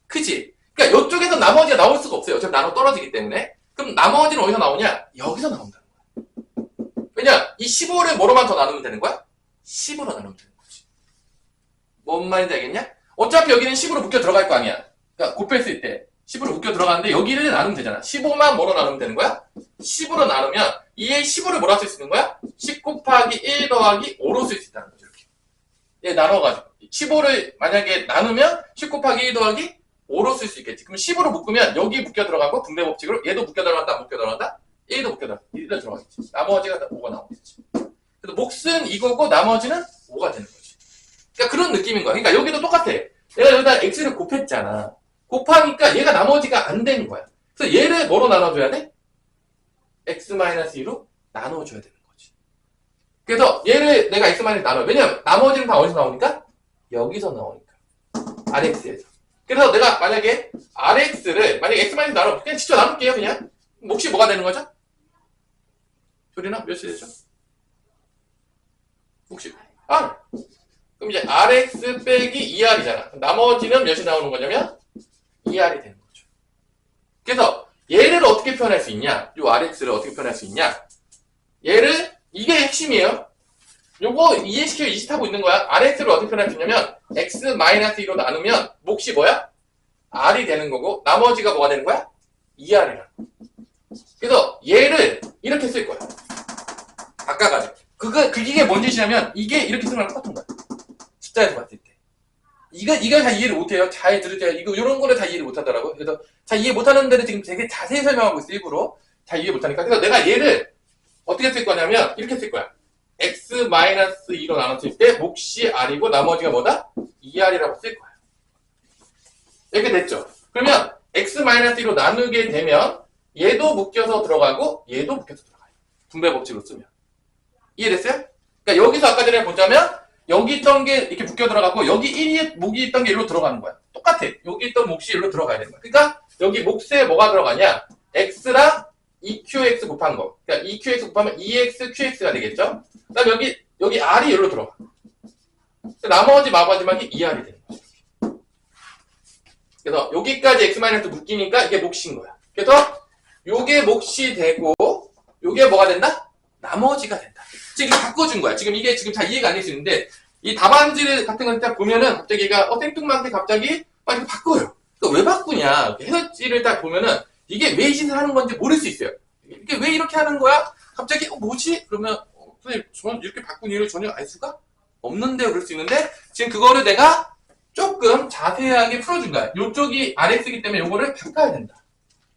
크지? 그러니까 이쪽에서 나머지가 나올 수가 없어요. 어차피 나눠 떨어지기 때문에. 그럼 나머지는 어디서 나오냐? 여기서 나온다는 거야. 왜냐? 이 15를 뭐로만 더 나누면 되는 거야? 10으로 나누면 되는 거지. 뭔 말인지 알겠냐? 어차피 여기는 10으로 묶여 들어갈 거 아니야. 그러니까 곱했을 때 10으로 묶여 들어가는데 여기를 나누면 되잖아. 15만 뭐로 나누면 되는 거야? 10으로 나누면 이에 15를 뭐라 쓸 수 있는 거야? 10 곱하기 1 더하기 5로 쓸 수 있다는 거죠. 이렇게. 얘 나눠가지고 15를 만약에 나누면 10 곱하기 1 더하기 5로 쓸 수 있겠지. 그럼 10으로 묶으면 여기 묶여 들어가고 분배 법칙으로 얘도 묶여 들어간다, 안 묶여 들어간다? 1도 묶여 들어간다. 1도 들어가겠지. 나머지가 5가 나오겠지. 그래서 몫은 이거고 나머지는 5가 되는 거지. 그러니까 그런 느낌인 거야. 그러니까 여기도 똑같아. 내가 여기다 x를 곱했잖아. 곱하니까 얘가 나머지가 안 되는 거야. 그래서 얘를 뭐로 나눠줘야 돼? x-2로 나눠줘야 되는 거지. 그래서 얘를 내가 x- 나눠. 왜냐면 나머지는 다 어디서 나오니까? 여기서 나오니까. rx에서. 그래서 내가 만약에 rx를 만약에 x- 나눠. 그냥 직접 나눌게요. 그냥. 몫이 뭐가 되는 거죠? 소리나? 몇이 되죠? 몫이 r. 그럼 이제 rx 빼기 2r이잖아. 나머지는 몇이 나오는 거냐면 2r이 되는 거죠. 그래서 얘를 어떻게 표현할 수 있냐? 이 rx를 어떻게 표현할 수 있냐? 얘를 이게 핵심이에요. 요거 이해시켜 이식하고 있는 거야. rx를 어떻게 표현할 수 있냐면 x-2로 나누면 몫이 뭐야? r이 되는 거고 나머지가 뭐가 되는 거야? 2r이라는 거야. 그래서 얘를 이렇게 쓸 거야. 바꿔가지고. 그게 뭔 짓이냐면 이게 이렇게 쓰는 거랑 똑같은 거야. 숫자에서 봤을 때. 이걸 다 이해를 못해요. 잘 들으세요. 요런 거를 다 이해를 못하더라고. 그래서 잘 이해 못하는 데를 지금 되게 자세히 설명하고 있어, 일부러. 잘 이해 못하니까. 그래서 내가 얘를 어떻게 쓸 거냐면, 이렇게 쓸 거야. x-2로 나눴을 때, 몫이 r이고, 나머지가 뭐다? 2r이라고 쓸 거야. 이렇게 됐죠? 그러면, x-2로 나누게 되면, 얘도 묶여서 들어가고, 얘도 묶여서 들어가요. 분배 법칙으로 쓰면. 이해됐어요? 그러니까 여기서 아까 전에 보자면, 여기 있던 게 이렇게 묶여 들어가고 여기 1이 몫이 있던 게 일로 들어가는 거야. 똑같아. 여기 있던 몫이 일로 들어가야 되는 거야. 그러니까 여기 몫에 뭐가 들어가냐? x랑 2qx 곱한 거. 그러니까 2qx 곱하면 2x, qx가 되겠죠? 그 다음에 여기 r이 일로 들어가. 나머지 마지막이 2r이 되는 거죠. 그래서 여기까지 x- 묶이니까 이게 몫인 거야. 그래서 요게 몫이 되고 요게 뭐가 된다? 나머지가 된다. 지금 바꿔준 거야. 지금 이게 지금 잘 이해가 안 될 수 있는데 이 답안지를 같은 거 딱 보면은 갑자기 얘가 생뚱맞게 갑자기 막 이렇게 바꿔요. 그러니까 왜 바꾸냐? 해설지를 딱 보면은 이게 왜 이 짓을 하는 건지 모를 수 있어요. 이게 왜 이렇게 하는 거야? 갑자기 뭐지? 그러면 선생님 저는 이렇게 바꾼 이유를 전혀 알 수가 없는데 그럴 수 있는데 지금 그거를 내가 조금 자세하게 풀어준 거야. 요쪽이 rx이기 때문에 요거를 바꿔야 된다.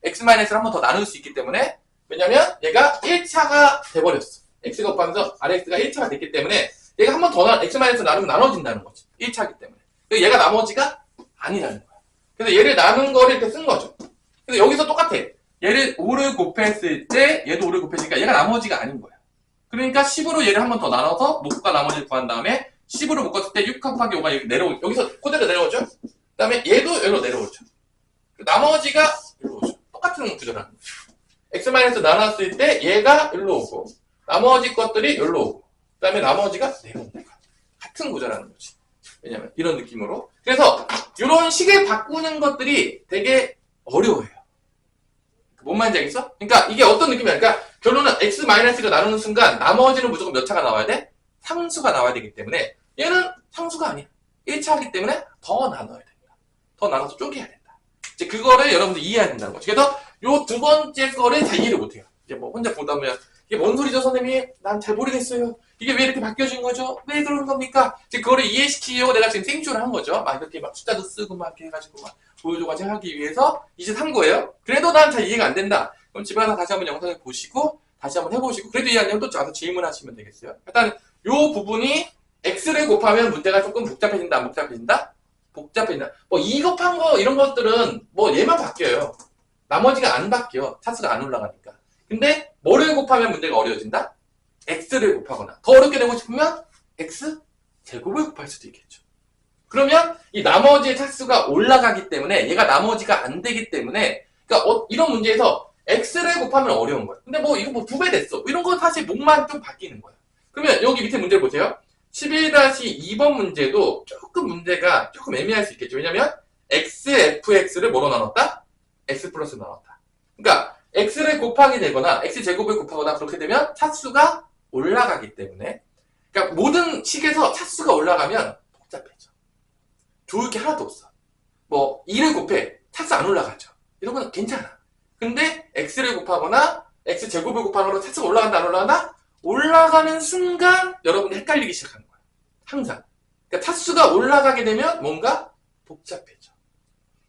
x-를 한 번 더 나눌 수 있기 때문에 왜냐면 얘가 1차가 돼버렸어. x가 곱하면서 rx가 1차가 됐기 때문에 얘가 한 번 더 x-를 나누면 나눠진다는 거지. 1차기 때문에. 그래서 얘가 나머지가 아니라는 거야. 그래서 얘를 나눈 거를 이렇게 쓴 거죠. 그래서 여기서 똑같아. 얘를 5를 곱했을 때 얘도 5를 곱했으니까 얘가 나머지가 아닌 거야. 그러니까 10으로 얘를 한 번 더 나눠서 몫과 나머지를 구한 다음에 10으로 묶었을 때 6 곱하기 5가 여기 여기서 그대로 내려오죠. 그 다음에 얘도 여기로 내려오죠. 나머지가 여기로 오죠. 똑같은 구조라는 거죠. x- 나눴을 때 얘가 여기로 오고 나머지 것들이 여기로 오고 그 다음에 나머지가 내려온다. 같은 구조라는 거지. 왜냐면 이런 느낌으로. 그래서 이런 식을 바꾸는 것들이 되게 어려워요. 뭔 말인지 알겠어? 그러니까 이게 어떤 느낌이야? 그러니까 결론은 x-를 나누는 순간 나머지는 무조건 몇 차가 나와야 돼? 상수가 나와야 되기 때문에 얘는 상수가 아니야. 1차이기 때문에 더 나눠야 된다. 더 나눠서 쪼개야 된다. 이제 그거를 여러분들 이해해야 된다는 거죠. 그래서 요 두 번째 거를 잘 이해를 못해요. 이제 뭐 혼자 보다 보면 이게 뭔 소리죠 선생님? 난 잘 모르겠어요. 이게 왜 이렇게 바뀌어진 거죠? 왜 그러는 겁니까? 이제 그거를 이해시키려고 내가 지금 생쇼를 한 거죠. 막 이렇게 막 숫자도 쓰고 막 이렇게 해가지고 막 보여줘가지고 하기 위해서 이제 산 거예요. 그래도 난 잘 이해가 안 된다. 그럼 집에 가서 다시 한번 영상을 보시고 다시 한번 해보시고 그래도 이해 안 되면 또 와서 질문하시면 되겠어요. 일단 요 부분이 x를 곱하면 문제가 조금 복잡해진다 안 복잡해진다? 복잡해진다. 뭐 2 곱한 거 이런 것들은 뭐 얘만 바뀌어요. 나머지가 안 바뀌어. 차수가 안 올라가니까. 근데 뭐를 곱하면 문제가 어려워진다? x를 곱하거나 더 어렵게 되고 싶으면 x 제곱을 곱할 수도 있겠죠. 그러면 이 나머지의 차수가 올라가기 때문에 얘가 나머지가 안 되기 때문에 그러니까 이런 문제에서 x를 곱하면 어려운 거야. 근데 뭐 이거 뭐 2배 됐어. 이런 건 사실 목만 좀 바뀌는 거야. 그러면 여기 밑에 문제를 보세요. 11-2번 문제도 조금 문제가 조금 애매할 수 있겠죠. 왜냐면 xfx를 뭐로 나눴다? x 플러스로 나눴다. 그러니까 x를 곱하게 되거나 x제곱을 곱하거나 그렇게 되면 차수가 올라가기 때문에 그러니까 모든 식에서 차수가 올라가면 복잡해져. 좋을 게 하나도 없어. 뭐 2를 곱해 차수 안 올라가죠. 이런 건 괜찮아. 근데 x를 곱하거나 x제곱을 곱하거나 차수가 올라간다 안 올라간다? 올라가는 순간 여러분이 헷갈리기 시작하는 거야. 항상. 그러니까 차수가 올라가게 되면 뭔가 복잡해져.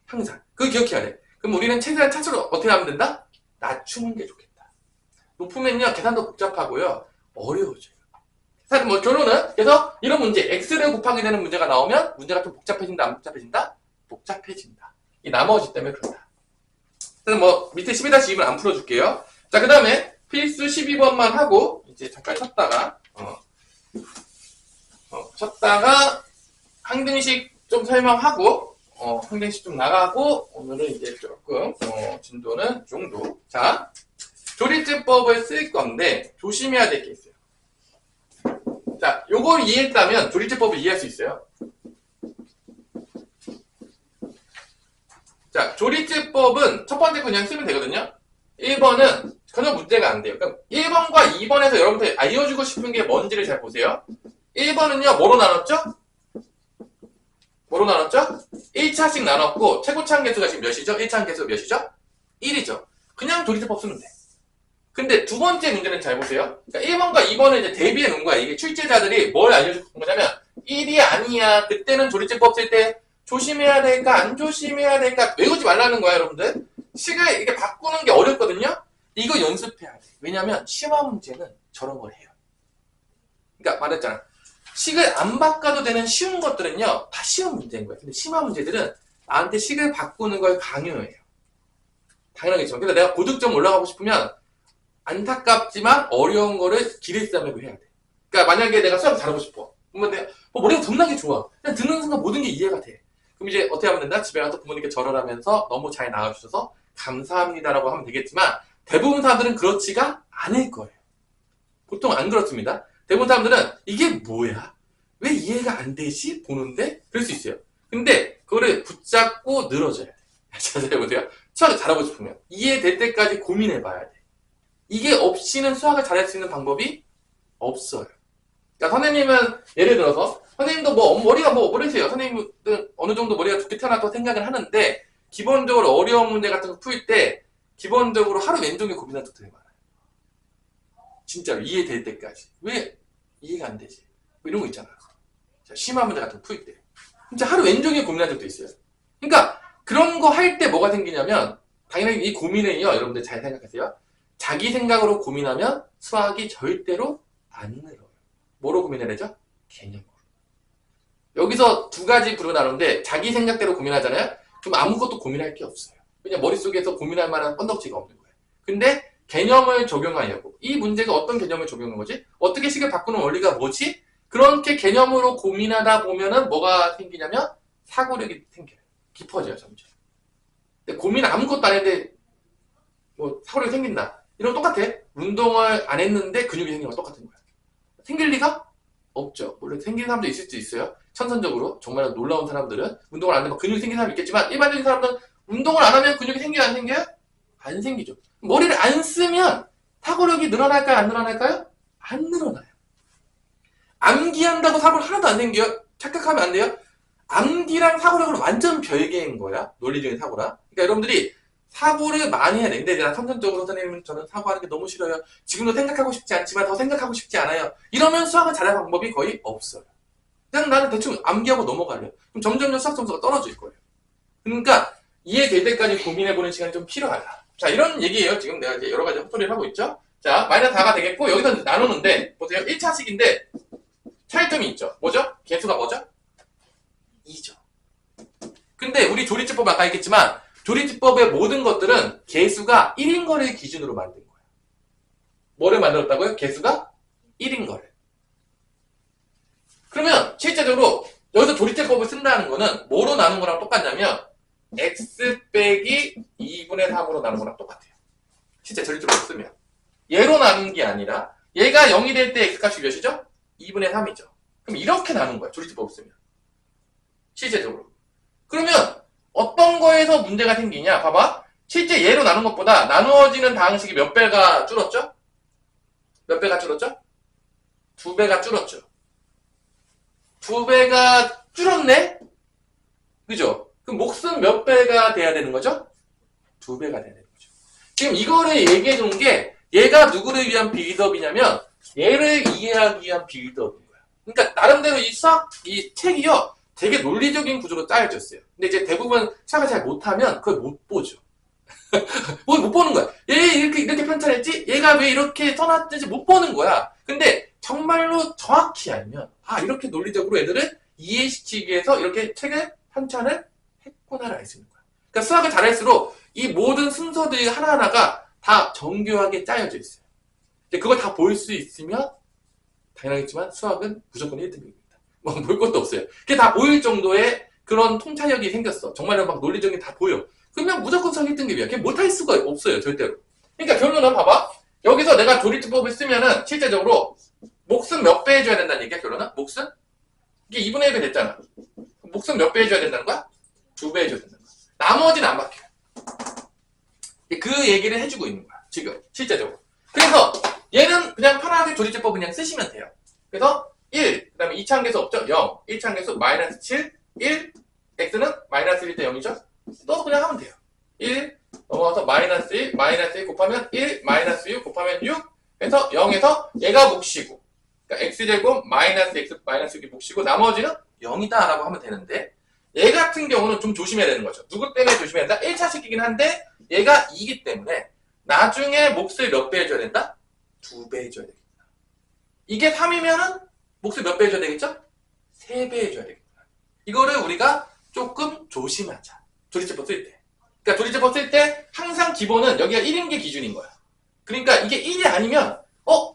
항상. 그거 기억해야 돼. 그럼 우리는 최대한 차수를 어떻게 하면 된다? 낮추는 게 좋겠다. 높으면요 계산도 복잡하고요 어려워져요. 사실 뭐 결론은 그래서 이런 문제 x를 곱하게 되는 문제가 나오면 문제가 좀 복잡해진다 안 복잡해진다? 복잡해진다. 이 나머지 때문에 그런다. 그래서 뭐 밑에 12-2번 안 풀어줄게요. 자 그 다음에 필수 12번만 하고 이제 잠깐 쉬었다가 쉬었다가 항등식 좀 설명하고 항등식 좀 나가고 오늘은 이제 조금 진도는 정도. 자 조리제법을 쓸 건데 조심해야 될 게 있어요. 자 요걸 이해했다면 조리제법을 이해할 수 있어요. 자 조리제법은 첫 번째 그냥 쓰면 되거든요. 1번은 전혀 문제가 안 돼요. 그럼 1번과 2번에서 여러분들 알려주고 싶은 게 뭔지를 잘 보세요. 1번은요 뭐로 나눴죠? 뭐로 나눴죠? 1차씩 나눴고 최고차 함계수가 지금 몇이죠? 1차 함계수 몇이죠? 1이죠. 그냥 조리제법 쓰면 돼. 근데 두 번째 문제는 잘 보세요. 그러니까 1번과 2번을 이제 대비해 놓은 거야. 이게 출제자들이 뭘 알려주는 거냐면 1이 아니야. 그때는 조리제법 쓸 때 조심해야 될까 안 조심해야 될까 외우지 말라는 거야 여러분들. 식을 이게 바꾸는 게 어렵거든요. 이거 연습해야 돼. 왜냐면 시험 문제는 저런 걸 해요. 그러니까 말했잖아. 식을 안 바꿔도 되는 쉬운 것들은요 다 시험 문제인 거야. 근데 심화 문제들은 나한테 식을 바꾸는 걸 강요해요. 당연하겠죠. 그래서 내가 고득점 올라가고 싶으면 안타깝지만 어려운 거를 기르쌈으로 해야 돼. 그러니까 만약에 내가 수학 잘하고 싶어. 그러면 내가 머리가 겁나게 좋아. 그냥 듣는 순간 모든 게 이해가 돼. 그럼 이제 어떻게 하면 된다? 집에 가서 부모님께 절하면서 너무 잘 나와주셔서 감사합니다라고 하면 되겠지만 대부분 사람들은 그렇지가 않을 거예요. 보통 안 그렇습니다. 대부분 사람들은 이게 뭐야? 왜 이해가 안 되지? 보는데? 그럴 수 있어요. 근데 그거를 붙잡고 늘어져야 돼. 잘 보세요. 수학을 잘하고 싶으면 이해될 때까지 고민해봐야 돼. 이게 없이는 수학을 잘할 수 있는 방법이 없어요. 그러니까 선생님은 예를 들어서 선생님도 뭐 머리가 뭐 모르세요. 선생님은 어느 정도 머리가 좋게 태어났다고 생각을 하는데 기본적으로 어려운 문제 같은 거 풀 때 기본적으로 하루 왼종일 고민한 적들이 많아요. 진짜로 이해될 때까지. 왜 이해가 안 되지? 뭐 이런 거 있잖아. 심한 문제 같은 거 풀 때. 진짜 하루 왼종일 고민한 적도 있어요. 그러니까 그런 거 할 때 뭐가 생기냐면 당연히 이 고민은요. 여러분들 잘 생각하세요. 자기 생각으로 고민하면 수학이 절대로 안 늘어요. 뭐로 고민을 하죠? 개념으로. 여기서 두 가지 부류가 나누는데 자기 생각대로 고민하잖아요? 그럼 아무것도 고민할 게 없어요. 그냥 머릿속에서 고민할 만한 건덕지가 없는 거예요. 근데 개념을 적용하려고. 이 문제가 어떤 개념을 적용한 거지? 어떻게 식을 바꾸는 원리가 뭐지? 그렇게 개념으로 고민하다 보면은 뭐가 생기냐면 사고력이 생겨요. 깊어져요, 점점. 근데 고민 아무것도 안 했는데 뭐 사고력이 생긴다. 이런 거 똑같아. 운동을 안 했는데 근육이 생긴 거 똑같은 거야. 생길 리가 없죠. 물론 생긴 사람도 있을 수 있어요. 천선적으로 정말 놀라운 사람들은 운동을 안 하면 근육이 생긴 사람이 있겠지만 일반적인 사람들은 운동을 안 하면 근육이 생겨요? 안 생겨요? 안 생기죠. 머리를 안 쓰면 사고력이 늘어날까요? 안 늘어날까요? 안 늘어나요. 암기한다고 사고력 하나도 안 생겨요? 착각하면 안 돼요. 암기랑 사고력은 완전 별개인 거야. 논리적인 사고랑. 그러니까 여러분들이 사고를 많이 해야 돼. 근데 내가 선천적으로 선생님 저는 사고하는 게 너무 싫어요. 지금도 생각하고 싶지 않지만 더 생각하고 싶지 않아요. 이러면 수학을 잘할 방법이 거의 없어요. 그냥 나는 대충 암기하고 넘어가려. 그럼 점점 수학 점수가 떨어질 거예요. 그러니까 이해될 때까지 고민해보는 시간이 좀 필요하다. 자, 이런 얘기예요. 지금 내가 이제 여러 가지 헛소리를 하고 있죠. 자, 마이너스 4가 되겠고 여기서 나누는데 보세요. 1차식인데 차이점이 있죠. 뭐죠? 개수가 뭐죠? 2죠. 근데 우리 조리제법 아까 했겠지만 조리제법의 모든 것들은 개수가 1인 거를 기준으로 만든 거예요. 뭐를 만들었다고요? 개수가 1인 거를. 그러면 실제적으로 여기서 조리제법을 쓴다는 거는 뭐로 나눈 거랑 똑같냐면 x 빼기 2분의 3으로 나눈 거랑 똑같아요. 실제 조리제법을 쓰면. 얘로 나눈 게 아니라 얘가 0이 될 때 x값이 몇이죠? 2분의 3이죠. 그럼 이렇게 나눈 거야. 조리제법을 쓰면. 실제적으로. 그러면 어떤 거에서 문제가 생기냐? 봐봐. 실제 얘로 나눈 것보다 나누어지는 다항식이 몇 배가 줄었죠? 몇 배가 줄었죠? 2배가 줄었죠. 2배가 줄었네? 그죠? 그럼 몫은 몇 배가 돼야 되는 거죠? 2배가 돼야 되는 거죠. 지금 이거를 얘기해 준 게 얘가 누구를 위한 빌드업이냐면 얘를 이해하기 위한 빌드업인 거야. 그러니까 나름대로 이 책이요 되게 논리적인 구조로 짜여졌어요. 근데 이제 대부분 생각을 잘 못하면 그걸 못 보죠. 못 보는 거야. 얘 이렇게 편찬했지? 얘가 왜 이렇게 써놨는지 못 보는 거야. 근데 정말로 정확히 알면 이렇게 논리적으로 애들을 이해시키기 위해서 이렇게 책을 편찬을 했구나를 알 수 있는 거야. 그러니까 수학을 잘할수록 이 모든 순서들이 하나하나가 다 정교하게 짜여져 있어요. 그걸 다 볼 수 있으면 당연하겠지만 수학은 무조건 1등급입니다. 뭐 볼 것도 없어요. 그게 다 보일 정도의 그런 통찰력이 생겼어. 정말로 막 논리적인 게 다 보여. 그러면 무조건 수학 1등급이야. 그게 못할 수가 없어요. 절대로. 그러니까 결론은 봐봐. 여기서 내가 조리제법을 쓰면은 실제적으로 몫은 몇 배 해줘야 된다는 얘기야. 결론은? 몫은? 이게 2분의 1배 됐잖아. 몫은 몇 배 해줘야 된다는 거야? 2배 해줘야 된다는 거야. 나머지는 안 바뀌어. 그 얘기를 해주고 있는 거야. 지금 실제적으로. 그래서 얘는 그냥 편하게 조리제법 그냥 쓰시면 돼요. 그래서 1, 그 다음에 2차 함계수 없죠? 0, 1차 함계수 마이너스 7, 1, x는 마이너스 1일 때 0이죠? 넣어서 그냥 하면 돼요. 1, 넘어가서 마이너스 1, 마이너스 1 곱하면 1, 마이너스 6 곱하면 6, 해서 0에서 얘가 몫이고, 그러니까 x제곱 마이너스 x 마이너스 6이 몫이고, 나머지는 0이다 라고 하면 되는데, 얘 같은 경우는 좀 조심해야 되는 거죠. 누구 때문에 조심해야 된다? 1차식이긴 한데, 얘가 2기 때문에, 나중에 몫을 몇 배 해줘야 된다? 2배 해줘야 되겠다. 이게 3이면은, 몫을 몇 배 해줘야 되겠죠? 3배 해줘야 되겠다. 이거를 우리가 조금 조심하자. 조리제법 쓸 때. 그러니까 조리제법 쓸 때 항상 기본은 여기가 1인 게 기준인 거야. 그러니까 이게 1이 아니면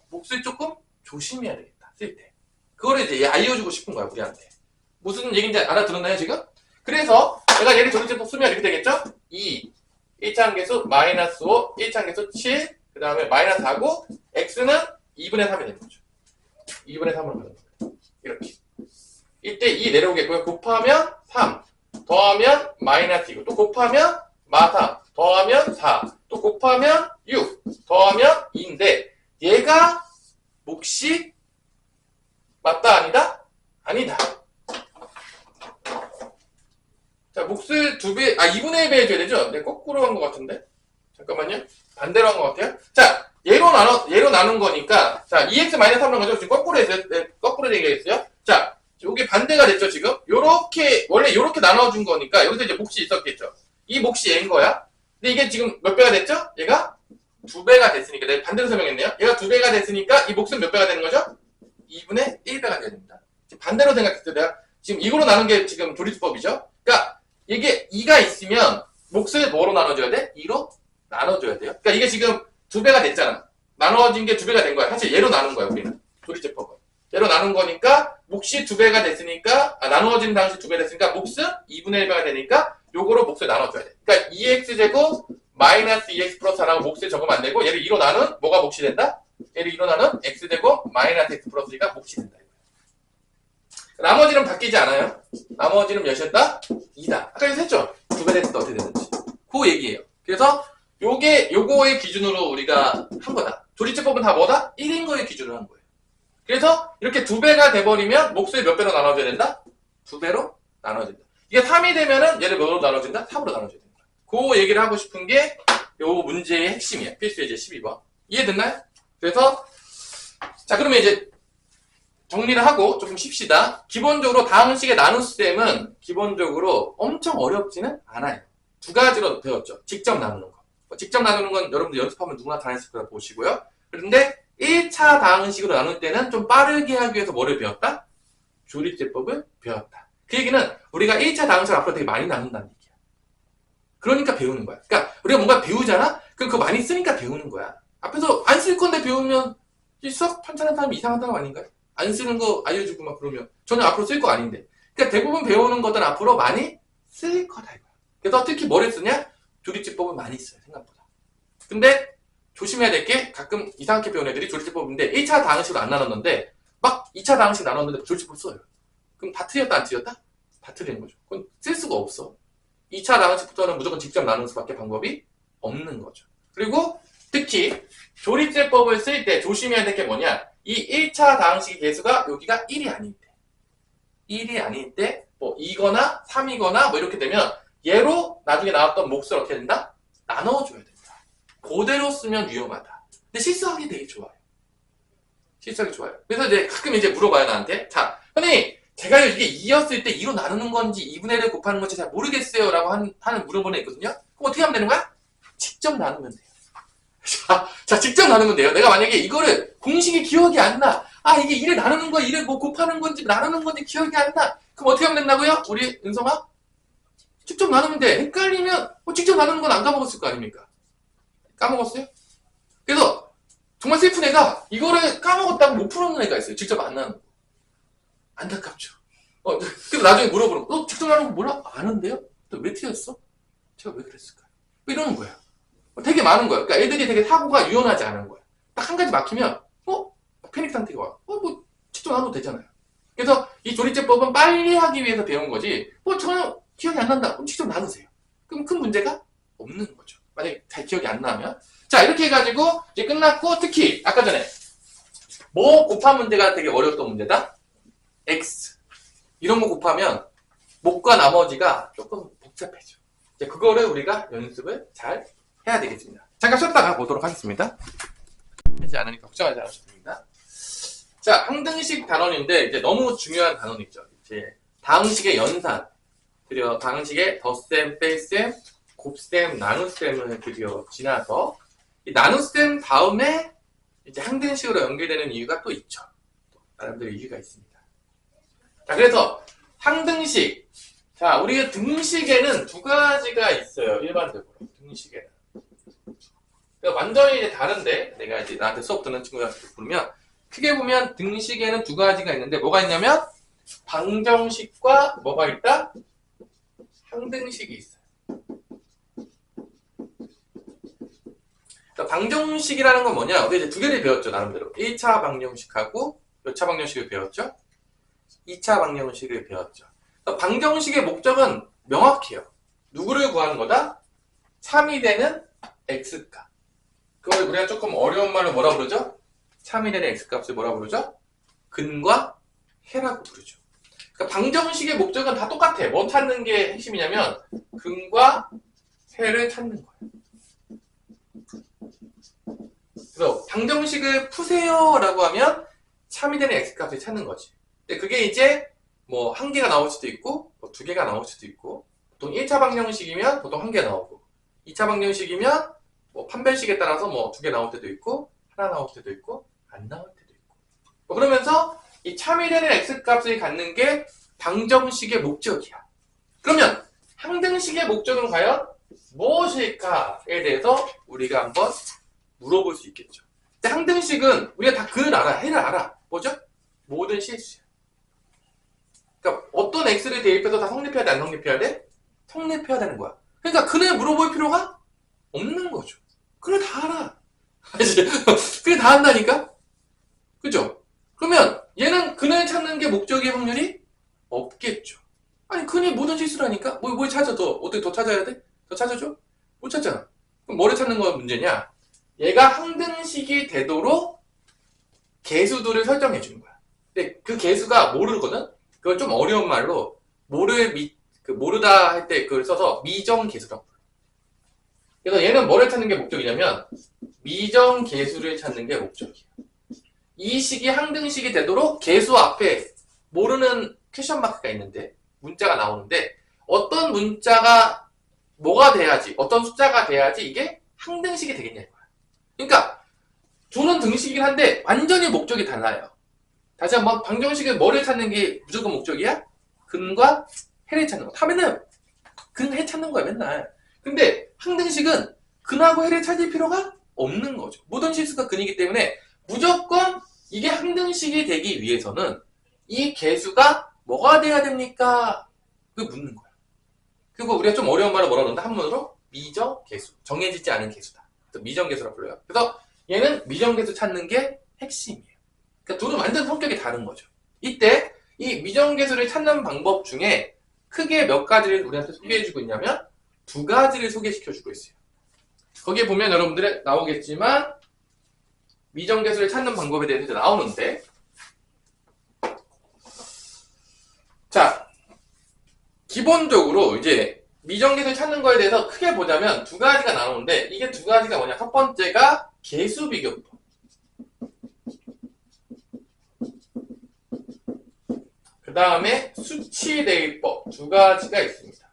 몫을 조금 조심해야 되겠다. 쓸 때. 그거를 이제 알려주고 싶은 거야, 우리한테. 무슨 얘기인지 알아들었나요, 지금? 그래서 내가 얘를 조리제법 쓰면 이렇게 되겠죠? 2, 1차 함계수 마이너스 5, 1차 함계수 7, 그 다음에 마이너스 4고 x는 2분의 3이 되는 거죠. 2분의 3으로 가는 거예요. 이렇게. 이때 2 내려오겠고요. 곱하면 3, 더하면 마이너스 2고 또 곱하면 마3, 더하면 4, 또 곱하면 6, 더하면 2인데 얘가 몫이 맞다 아니다? 아니다. 자, 몫을 2배, 2분의 1배 해줘야 되죠? 네, 거꾸로 한 것 같은데? 잠깐만요. 반대로 한 것 같아요. 자, 얘로 나눈 거니까, 자, 2x-3을 한 거죠? 지금 거꾸로 했어요. 네, 거꾸로 얘기했어요. 자, 요게 반대가 됐죠, 지금? 원래 요렇게 나눠준 거니까, 여기서 이제 몫이 있었겠죠? 이 몫이 얘인 거야. 근데 이게 지금 몇 배가 됐죠? 얘가 2배가 됐으니까, 내가 반대로 설명했네요. 얘가 2배가 됐으니까, 이 몫은 몇 배가 되는 거죠? 2분의 1배가 돼야 됩니다. 지금 반대로 생각했어요. 내가 지금 이거로 나눈 게 지금 조리수법이죠? 그러니까, 이게 2가 있으면, 몫을 뭐로 나눠줘야 돼? 2로 나눠줘야 돼요. 그러니까 이게 지금 2배가 됐잖아. 나눠진 게 2배가 된 거야. 사실 얘로 나눈 거야, 우리는. 조리제법은. 얘로 나눈 거니까, 몫이 2배가 됐으니까, 나누어진 당시 2배 됐으니까, 몫은 2분의 1배가 되니까, 요거로 몫을 나눠줘야 돼. 그러니까 2x제곱 마이너스 2x 플러스 4라고 몫을 적으면 안 되고, 얘를 2로 나눈 뭐가 몫이 된다? 얘를 2로 나눈 x제곱 마이너스 x 플러스 2가 몫이 된다. 나머지는 바뀌지 않아요. 나머지는 몇이었다? 2다. 아까 했죠? 2배 됐을 때 어떻게 되는지. 그 얘기예요. 그래서 요거의 기준으로 우리가 한 거다. 조리제법은 다 뭐다? 1인 거의 기준으로 한 거예요. 그래서 이렇게 2배가 돼버리면 몫을 몇 배로 나눠줘야 된다? 2배로 나눠진다. 이게 3이 되면은 얘를 몇으로 나눠진다? 3으로 나눠줘야 된다. 그 얘기를 하고 싶은 게 요 문제의 핵심이야. 필수 예제 12번. 이해됐나요? 그래서 자, 그러면 이제 정리를 하고 조금 쉽시다. 기본적으로 다항식의 나눗셈은 기본적으로 엄청 어렵지는 않아요. 두 가지로 배웠죠. 직접 나누는 거. 직접 나누는 건 여러분들 연습하면 누구나 다 했을 거라 보시고요. 그런데 1차 다항식으로 나눌 때는 좀 빠르게 하기 위해서 뭐를 배웠다? 조리제법을 배웠다. 그 얘기는 우리가 1차 다항식을 앞으로 되게 많이 나눈다는 얘기야. 그러니까 배우는 거야. 그러니까 우리가 뭔가 배우잖아? 그럼 그거 많이 쓰니까 배우는 거야. 앞에서 안 쓸 건데 배우면 수학 편찬하는 사람이 이상한 사람 아닌가요? 안 쓰는 거 알려주고 막 그러면 저는 앞으로 쓸 거 아닌데. 그러니까 대부분 배우는 것들은 앞으로 많이 쓸 거다 이거야. 그래서 특히 뭐를 쓰냐? 조리집법은 많이 써요 생각보다. 근데 조심해야 될 게 가끔 이상하게 배우는 애들이 조리집법인데 1차 다항식으로 안 나눴는데 막 2차 다항식 나눴는데 조리집법 써요. 그럼 다 틀렸다 안 틀렸다? 다 틀리는 거죠. 그건 쓸 수가 없어. 2차 다항식부터는 무조건 직접 나누는 수밖에 방법이 없는 거죠. 그리고 특히 조리제법을 쓸 때 조심해야 될 게 뭐냐? 이 1차 다항식의 개수가 여기가 1이 아닐 때 1이 아닐 때 뭐 2거나 3이거나 뭐 이렇게 되면 얘로 나중에 나왔던 몫을 어떻게 된다? 나눠줘야 된다. 그대로 쓰면 위험하다. 근데 실수하기 되게 좋아요. 실수하기 좋아요. 그래서 이제 가끔 이제 물어봐요 나한테. 자, 선생님 제가 이게 2였을 때 2로 나누는 건지 2분의 1을 곱하는 건지 잘 모르겠어요 라고 하는 물어보는 애 있거든요. 그럼 어떻게 하면 되는 거야? 직접 나누면 돼요. 자, 직접 나누면 돼요. 내가 만약에 이거를 공식이 기억이 안 나. 아, 이게 1을 나누는 거, 1을 뭐 곱하는 건지 나누는 건지 기억이 안 나. 그럼 어떻게 하면 된다고요? 우리 은성아? 직접 나누면 돼. 헷갈리면 직접 나누는 건 안 까먹었을 거 아닙니까? 까먹었어요? 그래서 정말 슬픈 애가 이거를 까먹었다고 못 푸는 애가 있어요. 직접 안 나누는 거. 안타깝죠. 그래서 나중에 물어보는 거. 너 직접 나누는 거 몰라? 아는데요? 또 왜 틀렸어? 제가 왜 그랬을까요? 이러는 거야. 되게 많은 거야. 그러니까 애들이 되게 사고가 유연하지 않은 거야. 딱 한 가지 막히면 패닉 상태가 와. 뭐 직접 나눠도 되잖아요. 그래서 이 조리제법은 빨리 하기 위해서 배운 거지. 전혀 기억이 안 난다. 그럼 직접 나누세요. 그럼 큰 문제가 없는 거죠. 만약에 잘 기억이 안 나면. 자, 이렇게 해가지고 이제 끝났고, 특히 아까 전에 뭐 곱한 문제가 되게 어려웠던 문제다. X 이런 거 곱하면 목과 나머지가 조금 복잡해져. 이제 그거를 우리가 연습을 잘 해야 되겠습니다. 잠깐 쉬었다가 보도록 하겠습니다. 하지 않으니까 걱정하지 않으셔도 됩니다. 자, 항등식 단원인데 이제 너무 중요한 단원이 있죠. 이제 다항식의 연산, 그리고 다항식의 덧셈, 뺄셈, 곱셈, 나눗셈을 드디어 지나서 이 나눗셈 다음에 이제 항등식으로 연결되는 이유가 또 있죠. 나름대로 이유가 있습니다. 자, 그래서 항등식. 자, 우리가 등식에는 두 가지가 있어요. 일반적으로 등식에는. 그러니까 완전히 이제 다른데, 내가 이제 나한테 수업 듣는 친구들한테 부르면, 크게 보면 등식에는 두 가지가 있는데, 뭐가 있냐면, 방정식과 뭐가 있다? 항등식이 있어요. 그러니까 방정식이라는 건 뭐냐? 우리 이제 두 개를 배웠죠, 나름대로. 1차 방정식하고, 몇 차 방정식을 배웠죠? 2차 방정식을 배웠죠. 그러니까 방정식의 목적은 명확해요. 누구를 구하는 거다? 3이 되는 x값. 그걸 우리가 조금 어려운 말로 뭐라 부르죠? 3이 되는 x값을 뭐라 부르죠? 근과 해라고 부르죠. 그러니까 방정식의 목적은 다 똑같아. 뭐 찾는 게 핵심이냐면 근과 해를 찾는 거예요. 그래서 방정식을 푸세요 라고 하면 3이 되는 x값을 찾는 거지. 근데 그게 이제 뭐 한 개가 나올 수도 있고 뭐 두 개가 나올 수도 있고, 보통 1차 방정식이면 보통 한 개 나오고, 2차 방정식이면 뭐 판별식에 따라서 뭐 두 개 나올 때도 있고 하나 나올 때도 있고 안 나올 때도 있고, 그러면서 이 참이 되는 x값을 갖는 게 방정식의 목적이야. 그러면 항등식의 목적은 과연 무엇일까에 대해서 우리가 한번 물어볼 수 있겠죠. 항등식은 우리가 다 근을 알아, 해를 알아. 뭐죠? 모든 실수야. 그러니까 어떤 x를 대입해서 다 성립해야 돼, 안 성립해야 돼? 성립해야 되는 거야. 그러니까 근을 물어볼 필요가 없는 거죠. 그걸 다 알아. 그게 다 한다니까? 그죠? 그러면 얘는 근을 찾는 게 목적의 확률이 없겠죠. 아니, 근이 모든 실수라니까? 뭘 찾아, 어떻게 더 찾아야 돼? 더 찾아줘? 못 찾잖아. 그럼 뭐를 찾는 거 문제냐? 얘가 항등식이 되도록 개수들을 설정해 주는 거야. 근데 그 개수가 모르거든? 그걸 좀 어려운 말로, 모르다 할 때 그걸 써서 미정개수라고 불러. 그래서 얘는 뭐를 찾는 게 목적이냐면 미정계수를 찾는 게 목적이에요. 이 식이 항등식이 되도록 계수 앞에 모르는 퀘션 마크가 있는데, 문자가 나오는데, 어떤 문자가 뭐가 돼야지, 어떤 숫자가 돼야지 이게 항등식이 되겠냐 이거야. 그러니까 두는 등식이긴 한데 완전히 목적이 달라요. 다시 한번, 방정식은 뭐를 찾는 게 무조건 목적이야? 근과 해를 찾는 거. 다 맨날 근, 해 찾는 거야 맨날. 근데 항등식은 근하고 해를 찾을 필요가 없는 거죠. 모든 실수가 근이기 때문에 무조건 이게 항등식이 되기 위해서는 이 개수가 뭐가 돼야 됩니까? 그 묻는 거야. 그리고 우리가 좀 어려운 말을 뭐라 그러는데 한문으로 미정개수. 정해지지 않은 개수다. 그래서 미정개수라고 불러요. 그래서 얘는 미정개수 찾는 게 핵심이에요. 그러니까 둘은 완전 성격이 다른 거죠. 이때 이 미정개수를 찾는 방법 중에 크게 몇 가지를 우리한테 소개해주고 있냐면 두 가지를 소개시켜주고 있어요. 거기에 보면 여러분들이 나오겠지만 미정개수를 찾는 방법에 대해서 나오는데 자 기본적으로 이제 미정개수를 찾는 거에 대해서 크게 보자면 두 가지가 나오는데 이게 두 가지가 뭐냐. 첫 번째가 개수비교법. 그 다음에 수치대입법 두 가지가 있습니다.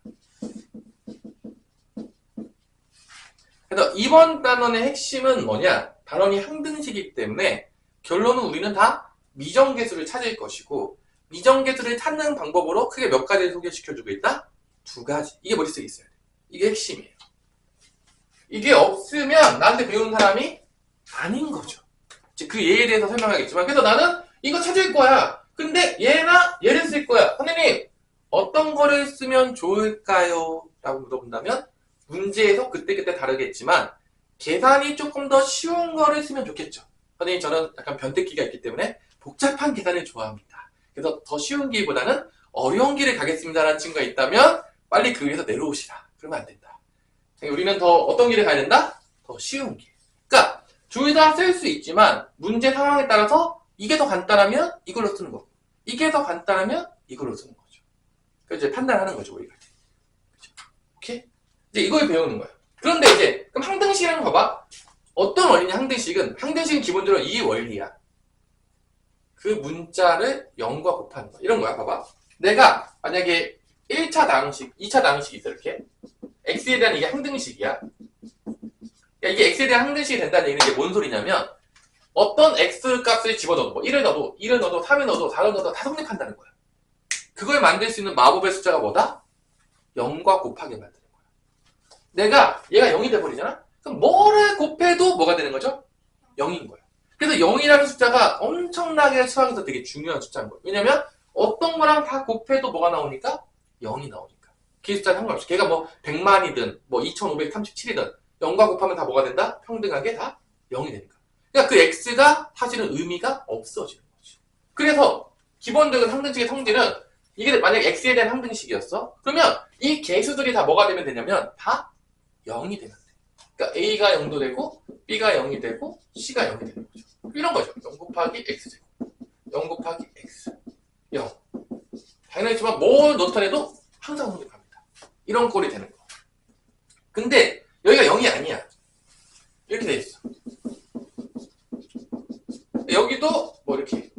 그래서 이번 단원의 핵심은 뭐냐? 단원이 항등식이기 때문에 결론은 우리는 다 미정개수를 찾을 것이고 미정개수를 찾는 방법으로 크게 몇 가지를 소개시켜주고 있다? 두 가지. 이게 머릿속에 있어야 돼. 이게 핵심이에요. 이게 없으면 나한테 배우는 사람이 아닌 거죠. 그 예에 대해서 설명하겠지만 그래서 나는 이거 찾을 거야. 근데 얘나 얘를 쓸 거야. 선생님 어떤 거를 쓰면 좋을까요? 라고 물어본다면 문제에서 그때그때 다르겠지만 계산이 조금 더 쉬운 거를 쓰면 좋겠죠. 선생님 저는 약간 변태기가 있기 때문에 복잡한 계산을 좋아합니다. 그래서 더 쉬운 길보다는 어려운 길을 가겠습니다라는 친구가 있다면 빨리 그 위에서 내려오시라. 그러면 안 된다. 우리는 더 어떤 길을 가야 된다? 더 쉬운 길. 그러니까 둘 다 쓸 수 있지만 문제 상황에 따라서 이게 더 간단하면 이걸로 쓰는 거고 이게 더 간단하면 이걸로 쓰는 거죠. 그래서 이제 판단하는 거죠 우리가. 그렇죠? 오케이? 이제 이걸 배우는 거야. 그런데 이제 그럼 항등식이라는 거 봐봐. 어떤 원리냐 항등식은 기본적으로 이 원리야. 그 문자를 0과 곱하는 거야. 이런 거야. 봐봐. 내가 만약에 1차 나항식, 2차 나항식이 있어 이렇게. x에 대한 이게 항등식이야. 그러니까 이게 x에 대한 항등식이 된다는 얘기는 이게 뭔 소리냐면 어떤 x 값을 집어넣어도 뭐 1을 넣어도 2를 넣어도 3을 넣어도 4를 넣어도 다 성립한다는 거야. 그걸 만들 수 있는 마법의 숫자가 뭐다? 0과 곱하게 만드는 거야. 내가 얘가 0이 돼버리잖아? 그럼 뭐를 곱해도 뭐가 되는 거죠? 0인 거야. 그래서 0이라는 숫자가 엄청나게 수학에서 되게 중요한 숫자인 거예요. 왜냐면 어떤 거랑 다 곱해도 뭐가 나오니까? 0이 나오니까. 그 숫자는 상관없이. 걔가 뭐 100만이든 뭐 2537이든 0과 곱하면 다 뭐가 된다? 평등하게 다 0이 되니까. 그러니까 그 x가 사실은 의미가 없어지는 거죠. 그래서 기본적인 항등식의 성질은 이게 만약에 x에 대한 항등식이었어? 그러면 이 개수들이 다 뭐가 되면 되냐면 다 0이 되면 돼. 그러니까 a가 0도 되고 b가 0이 되고 c가 0이 되는 거죠. 이런 거죠. 0 곱하기 x제곱 0 곱하기 x 0 당연하지만 뭘 넣더라도 항상 성립합니다. 이런 꼴이 되는 거. 근데 여기가 0이 아니야. 이렇게 돼 있어. 여기도 뭐 이렇게.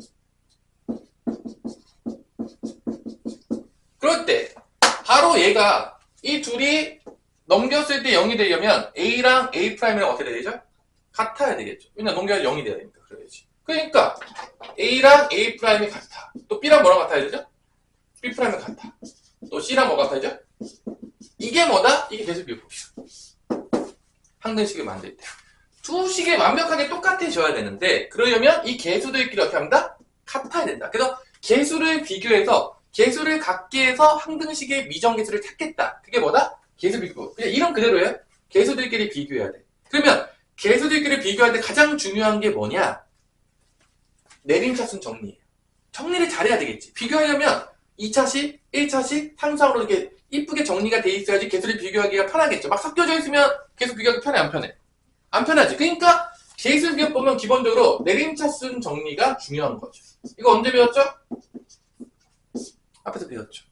그럴 때 바로 얘가 이 둘이 넘겼을 때 0이 되려면 a랑 a'이랑 어떻게 돼야 되죠? 같아야 되겠죠. 왜냐면 넘겨야 0이 돼야 되니까. 그래야지. 그러니까 a랑 a'이 같아. 또 b랑 뭐랑 같아야 되죠? b'이 같아. 또 c랑 뭐 같아야죠? 이게 뭐다? 이게 개수비교법이야. 항등식을 만들 때. 두 식이 완벽하게 똑같아져야 되는데 그러려면 이 개수들끼리 어떻게 합니다? 같아야 된다. 그래서 개수를 비교해서 개수를 같게 해서 항등식의 미정개수를 찾겠다. 그게 뭐다? 개수비교법. 그냥 이런 그대로예요. 개수들끼리 비교해야 돼. 그러면 개수들끼리 비교할 때 가장 중요한 게 뭐냐? 내림차순 정리예요. 정리를 잘해야 되겠지. 비교하려면 2차식, 1차식, 상수항으로 이렇게 이쁘게 정리가 돼 있어야지 개수를 비교하기가 편하겠죠. 막 섞여져 있으면 개수 비교하기 편해, 안 편해? 안 편하지. 그러니까 개수비교법 보면 기본적으로 내림차순 정리가 중요한 거죠. 이거 언제 배웠죠? 앞에서 배웠죠.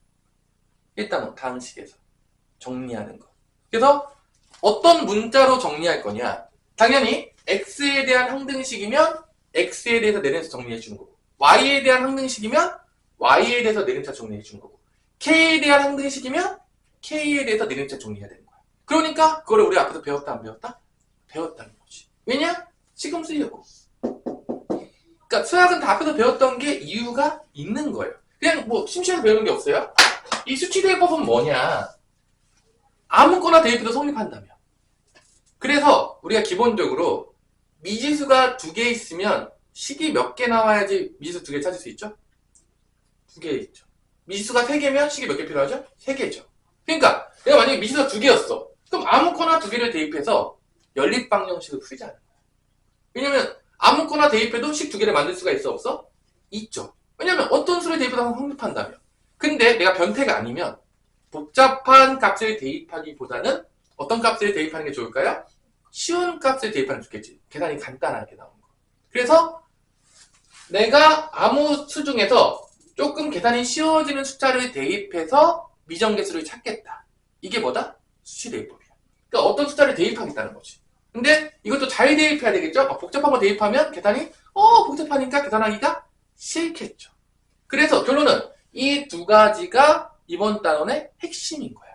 일단 다항식에서 정리하는 거. 그래서 어떤 문자로 정리할 거냐? 당연히 x에 대한 항등식이면 x에 대해서 내림차 정리해 주는 거고 y에 대한 항등식이면 y에 대해서 내림차 정리해 주는 거고 k에 대한 항등식이면 k에 대해서 내림차 정리해야 되는 거야. 그러니까 그거를 우리 앞에서 배웠다 안 배웠다? 배웠다는 거지. 왜냐? 지금 쓰려고. 그러니까 수학은 다 앞에서 배웠던 게 이유가 있는 거예요. 그냥 뭐 심심해서 배우는 게 없어요. 이 수치대입법은 뭐냐? 아무거나 대입해도 성립한다며. 그래서 우리가 기본적으로 미지수가 2개 있으면 식이 몇 개 나와야지 미지수 2개 찾을 수 있죠? 2개 있죠. 미지수가 3개면 식이 몇 개 필요하죠? 3개죠. 그러니까 내가 만약에 미지수가 2개였어. 그럼 아무거나 2개를 대입해서 연립방정식을 풀지 않아요. 왜냐면 아무거나 대입해도 식 2개를 만들 수가 있어 없어? 있죠. 왜냐면 어떤 수를 대입해도 성립한다며. 근데 내가 변태가 아니면 복잡한 값을 대입하기보다는 어떤 값을 대입하는 게 좋을까요? 쉬운 값을 대입하는 게 좋겠지. 계산이 간단하게 나오는 거. 그래서 내가 아무 수 중에서 조금 계산이 쉬워지는 숫자를 대입해서 미정계수를 찾겠다. 이게 뭐다? 수치대입법이야. 그러니까 어떤 숫자를 대입하겠다는 거지. 근데 이것도 잘 대입해야 되겠죠? 복잡한 거 대입하면 계산이 복잡하니까 계산하기가 싫겠죠. 그래서 결론은 이 2가지가 이번 단원의 핵심인 거야.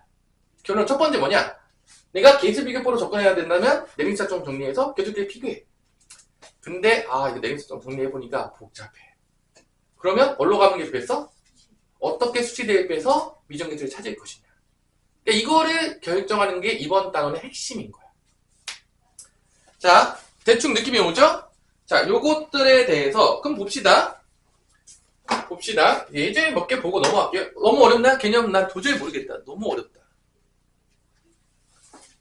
결론 첫 번째 뭐냐? 내가 계수비교법으로 접근해야 된다면 내림차점 정리해서 계수끼리 비교해. 근데 이거 내림차점 정리해보니까 복잡해. 그러면 뭘로 가는 게 좋겠어? 어떻게 수치 대입해서 미정계수를 찾을 것이냐. 그러니까 이거를 결정하는 게 이번 단원의 핵심인 거야. 자, 대충 느낌이 오죠? 자, 요것들에 대해서 그럼 봅시다. 예전에 몇 개 보고 넘어갈게요. 너무 어렵나? 개념 난 도저히 모르겠다. 너무 어렵다.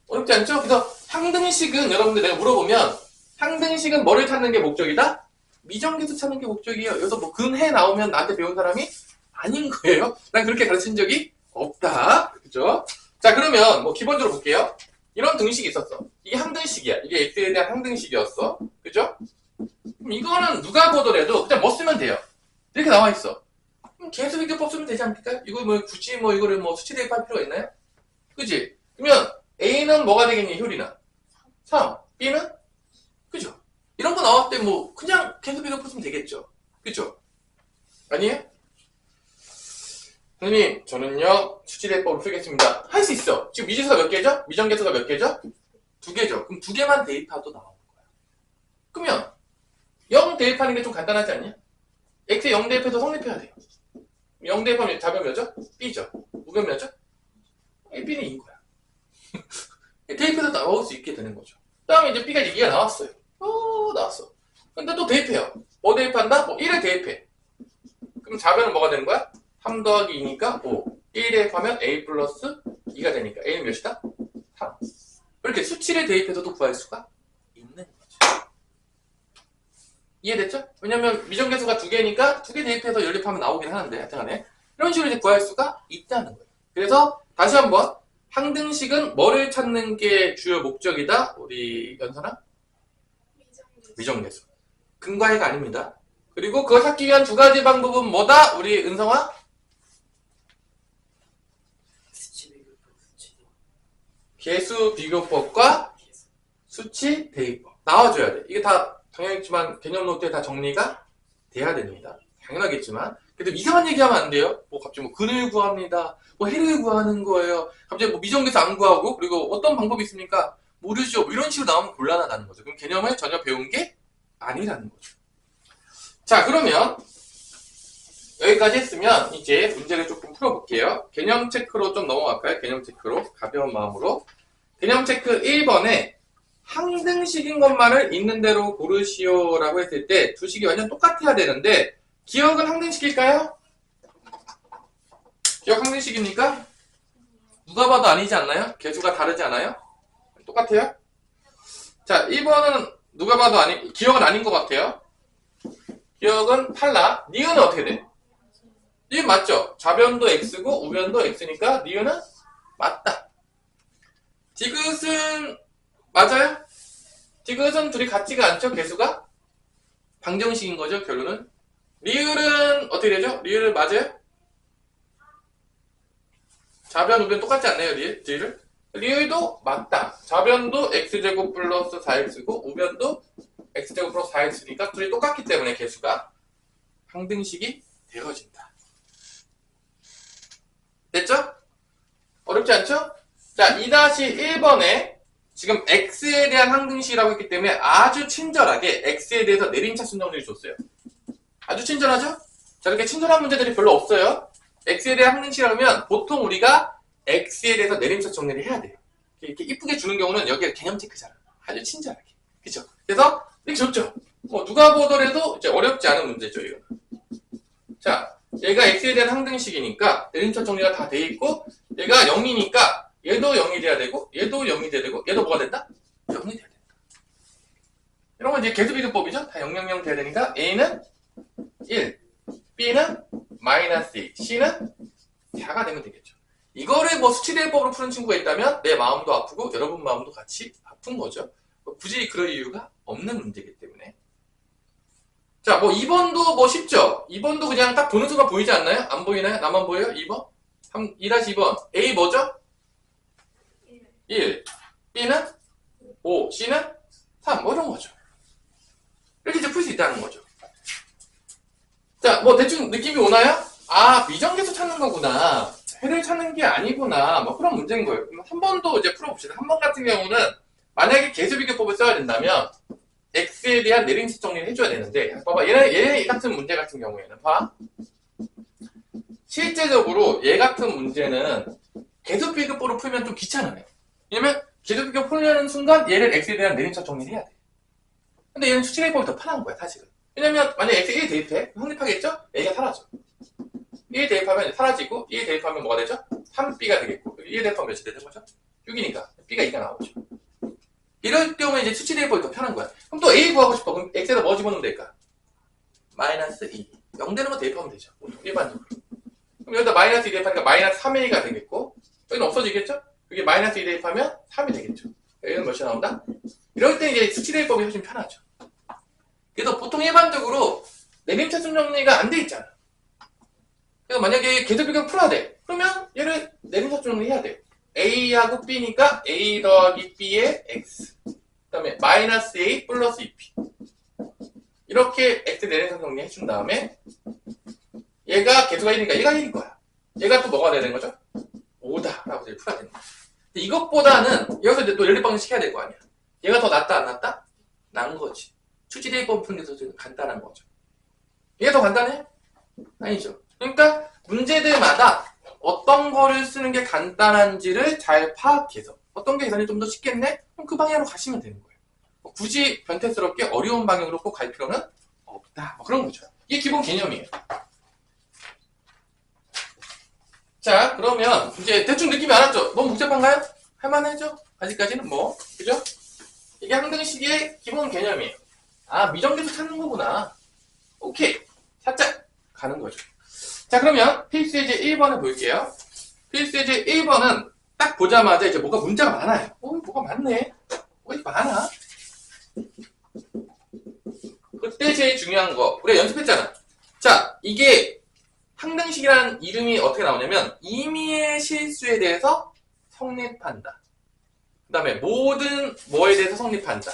어렵지 않죠? 그래서 항등식은 여러분들 내가 물어보면 항등식은 뭐를 찾는 게 목적이다? 미정계수 찾는 게 목적이에요. 여기서 뭐 근해 나오면 나한테 배운 사람이 아닌 거예요. 난 그렇게 가르친 적이 없다. 그죠? 자, 그러면 뭐 기본적으로 볼게요. 이런 등식이 있었어. 이게 항등식이야. 이게 x에 대한 항등식이었어. 그죠? 그럼 이거는 누가 보더라도 그냥 뭐 쓰면 돼요. 이렇게 나와 있어. 그럼 계수비교법 쓰면 되지 않습니까? 이거 뭐 굳이 뭐 이거를 뭐 수치 대입할 필요가 있나요? 그지? 그러면 A는 뭐가 되겠니? 효리나 3, B는 그죠? 이런 거 나왔을 때 뭐 그냥 계수비교법 쓰면 되겠죠. 그죠? 아니에요? 선생님, 저는요 수치 대입법을 풀겠습니다. 할 수 있어. 지금 미지수가 몇 개죠? 미정계수가 몇 개죠? 2개죠. 그럼 2개만 대입해도 나오는 거야. 그러면 0 대입하는 게 좀 간단하지 않냐? x에 0 대입해서 성립해야 돼요. 0 대입하면 답이 몇이죠? b죠. 우변 몇이죠? b는 2인 거야. 대입해서 나올 수 있게 되는 거죠. 그 다음에 이제 b가 2가 나왔어요. 나왔어. 근데 또 대입해요. 뭐 대입한다? 뭐 1을 대입해. 그럼 좌변은 뭐가 되는 거야? 3 더하기 2니까 5. 1 대입하면 a 플러스 2가 되니까 a는 몇이다? 3. 이렇게 수치를 대입해서도 구할 수가 있는 거죠. 이해됐죠? 왜냐면 미정계수가 2개니까 2개 대입해서 연립하면 나오긴 하는데 하여튼간에 이런 식으로 이제 구할 수가 있다는 거예요. 그래서 다시 한번 항등식은 뭐를 찾는 게 주요 목적이다? 우리 연선아? 미정계수. 근과해가 아닙니다. 그리고 그걸 찾기 위한 2가지 방법은 뭐다? 우리 은성아? 계수 비교법과 수치 대입법. 나와줘야 돼. 이게 다 당연했지만 개념 노트에 다 정리가 돼야 됩니다. 당연하겠지만. 근데 이상한 얘기하면 안 돼요. 뭐 갑자기 뭐 근을 구합니다. 뭐 해를 구하는 거예요. 갑자기 뭐 미정계수 안 구하고 그리고 어떤 방법이 있습니까? 모르죠. 뭐 이런 식으로 나오면 곤란하다는 거죠. 그럼 개념을 전혀 배운 게 아니라는 거죠. 자, 그러면 여기까지 했으면 이제 문제를 조금 풀어볼게요. 개념 체크로 좀 넘어갈까요? 개념 체크로. 가벼운 마음으로. 개념 체크 1번에 항등식인 것만을 있는 대로 고르시오라고 했을 때 두 식이 완전 똑같아야 되는데 기억은 항등식일까요? 기억 항등식입니까? 누가 봐도 아니지 않나요? 개수가 다르지 않아요? 똑같아요? 자, 1번은 누가 봐도 기억은 아닌 것 같아요. 기억은 탈락. 니은은 어떻게 돼? 니은 맞죠? 좌변도 x고 우변도 x니까 니은은 맞다. 디귿은 맞아요? 디귿은 둘이 같지가 않죠? 개수가? 방정식인 거죠? 결론은? 리을은 어떻게 되죠? 리을은 맞아요? 좌변 우변 똑같지 않나요? 리을? 리을도 맞다. 좌변도 x제곱 플러스 4x고 우변도 x제곱 플러스 4x니까 둘이 똑같기 때문에 개수가 항등식이 되어진다. 됐죠? 어렵지 않죠? 자, 2-1번에 지금 x에 대한 항등식이라고 했기 때문에 아주 친절하게 x에 대해서 내림차순 정리를 줬어요. 아주 친절하죠? 자, 이렇게 친절한 문제들이 별로 없어요. x에 대한 항등식이라고 하면 보통 우리가 x에 대해서 내림차순 정리를 해야 돼요. 이렇게 이쁘게 주는 경우는 여기가 개념 체크잖아. 아주 친절하게. 그죠? 그래서 이렇게 줬죠? 뭐 누가 보더라도 이제 어렵지 않은 문제죠, 이거. 자, 얘가 x에 대한 항등식이니까 내림차 정리가 다 돼 있고, 얘가 0이니까 얘도 0이 돼야 되고, 얘도 0이 돼야 되고, 얘도 뭐가 된다? 0이 돼야 된다. 이런 건 이제 계수비교법이죠? 다 0, 0, 0 돼야 되니까 a는 1, b는 마이너스 2, c는 4가 되면 되겠죠. 이거를 뭐 수치대법으로 푸는 친구가 있다면 내 마음도 아프고 여러분 마음도 같이 아픈 거죠. 굳이 그럴 이유가 없는 문제이기 때문에. 자, 뭐 2번도 뭐 쉽죠? 2번도 그냥 딱 보는 순간 보이지 않나요? 안 보이나요? 나만 보여요? 2번? 2-2번. A 뭐죠? 1. B는 5. C는 3. 뭐 이런 거죠. 이렇게 이제 풀 수 있다는 거죠. 자, 뭐 대충 느낌이 오나요? 아, 미정계수 찾는 거구나. 해를 찾는 게 아니구나. 뭐 그런 문제인 거예요. 그럼 한 번 더 이제 풀어봅시다. 한 번 같은 경우는 만약에 계수비교법을 써야 된다면 x에 대한 내림차 정리를 해줘야 되는데, 봐봐. 얘 같은 문제 같은 경우에는 봐. 실제적으로 얘 같은 문제는 계수비교법으로 풀면 좀 귀찮아요. 왜냐면 계수비교법 풀려는 순간 얘를 x에 대한 내림차 정리를 해야 돼. 근데 얘는 수치대법이 더 편한 거야, 사실은. 왜냐면 만약에 x에 1 대입해, 확립하겠죠? a가 사라져. 1 대입하면 사라지고 1 대입하면 뭐가 되죠? 3b가 되겠고 1 대입하면 몇이 되는 거죠? 6이니까 b가 2가 나오죠. 이럴 경우에 이제 수치 대입법이 더 편한 거야. 그럼 또 a 구하고 싶어. 그럼 x에다 뭐 집어넣으면 될까? 마이너스 2. 0 되는 거 대입하면 되죠. 일반적으로. 그럼 여기다 마이너스 2 대입하니까 마이너스 3a가 되겠고 여기는 없어지겠죠? 여기 마이너스 2 대입하면 3이 되겠죠. 여기는 몇이 나온다? 이럴 때 이제 수치 대입법이 훨씬 편하죠. 그래서 보통 일반적으로 내림차순 정리가 안 돼 있잖아. 그래서 만약에 계수비교 풀어야 돼. 그러면 얘를 내림차순 정리해야 돼. a하고 b니까 a 더하기 b의 x. 그 다음에 마이너스 a 플러스 2p. 이렇게 x 내림차순 정리 해준 다음에 얘가 계수가 1이니까 얘가 1인 거야. 얘가 또 뭐가 돼야 되는 거죠? 5다 라고 풀어야 되는 거야. 이것보다는 여기서 이제 또 연립방식 해야 될 거 아니야. 얘가 더 낫다 안 낫다? 난 거지. 수치대입법 푸는 게 더 간단한 거죠. 얘가 더 간단해? 아니죠. 그러니까 문제들마다 어떤 거를 쓰는 게 간단한지를 잘 파악해서 어떤 게 계산이 좀 더 쉽겠네? 그럼 그 방향으로 가시면 되는 거예요. 굳이 변태스럽게 어려운 방향으로 꼭 갈 필요는 없다. 뭐 그런 거죠. 이게 기본 개념이에요. 자, 그러면 이제 대충 느낌이 알았죠? 너무 복잡한가요? 할만하죠? 아직까지는 뭐, 그죠? 이게 항등식의 기본 개념이에요. 아, 미정계수 찾는 거구나. 오케이. 살짝 가는 거죠. 자, 그러면 필수 예제 1번을 볼게요. 필수 예제 1번은 딱 보자마자 이제 뭐가 문제가 많아요. 뭐가 많네. 이게 많아. 그때 제일 중요한 거, 우리가 연습했잖아. 자, 이게 항등식이라는 이름이 어떻게 나오냐면 임의의 실수에 대해서 성립한다. 그 다음에 모든 뭐에 대해서 성립한다.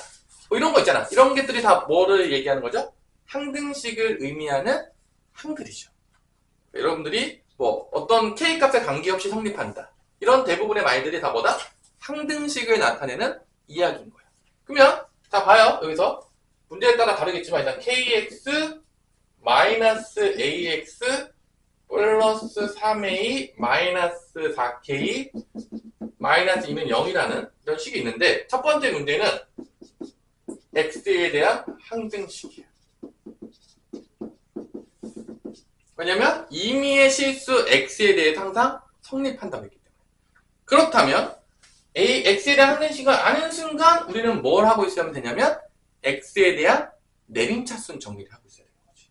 뭐 이런 거 있잖아. 이런 것들이 다 뭐를 얘기하는 거죠? 항등식을 의미하는 한글이죠. 여러분들이 뭐 어떤 K값에 관계없이 성립한다. 이런 대부분의 말들이 다 뭐다? 항등식을 나타내는 이야기인 거야. 그러면 자 봐요. 여기서 문제에 따라 다르겠지만 일단 KX 마이너스 AX 플러스 3A 마이너스 4K 마이너스 2는 0이라는 이런 식이 있는데 첫 번째 문제는 X에 대한 항등식이야. 왜냐면 임의의 실수 X에 대해 항상 성립한다고 했기 때문에. 그렇다면 X에 대한 항등식을 아는 순간 우리는 뭘 하고 있어야 되냐면 X에 대한 내림차순 정리를 하고 있어야 되는 거지.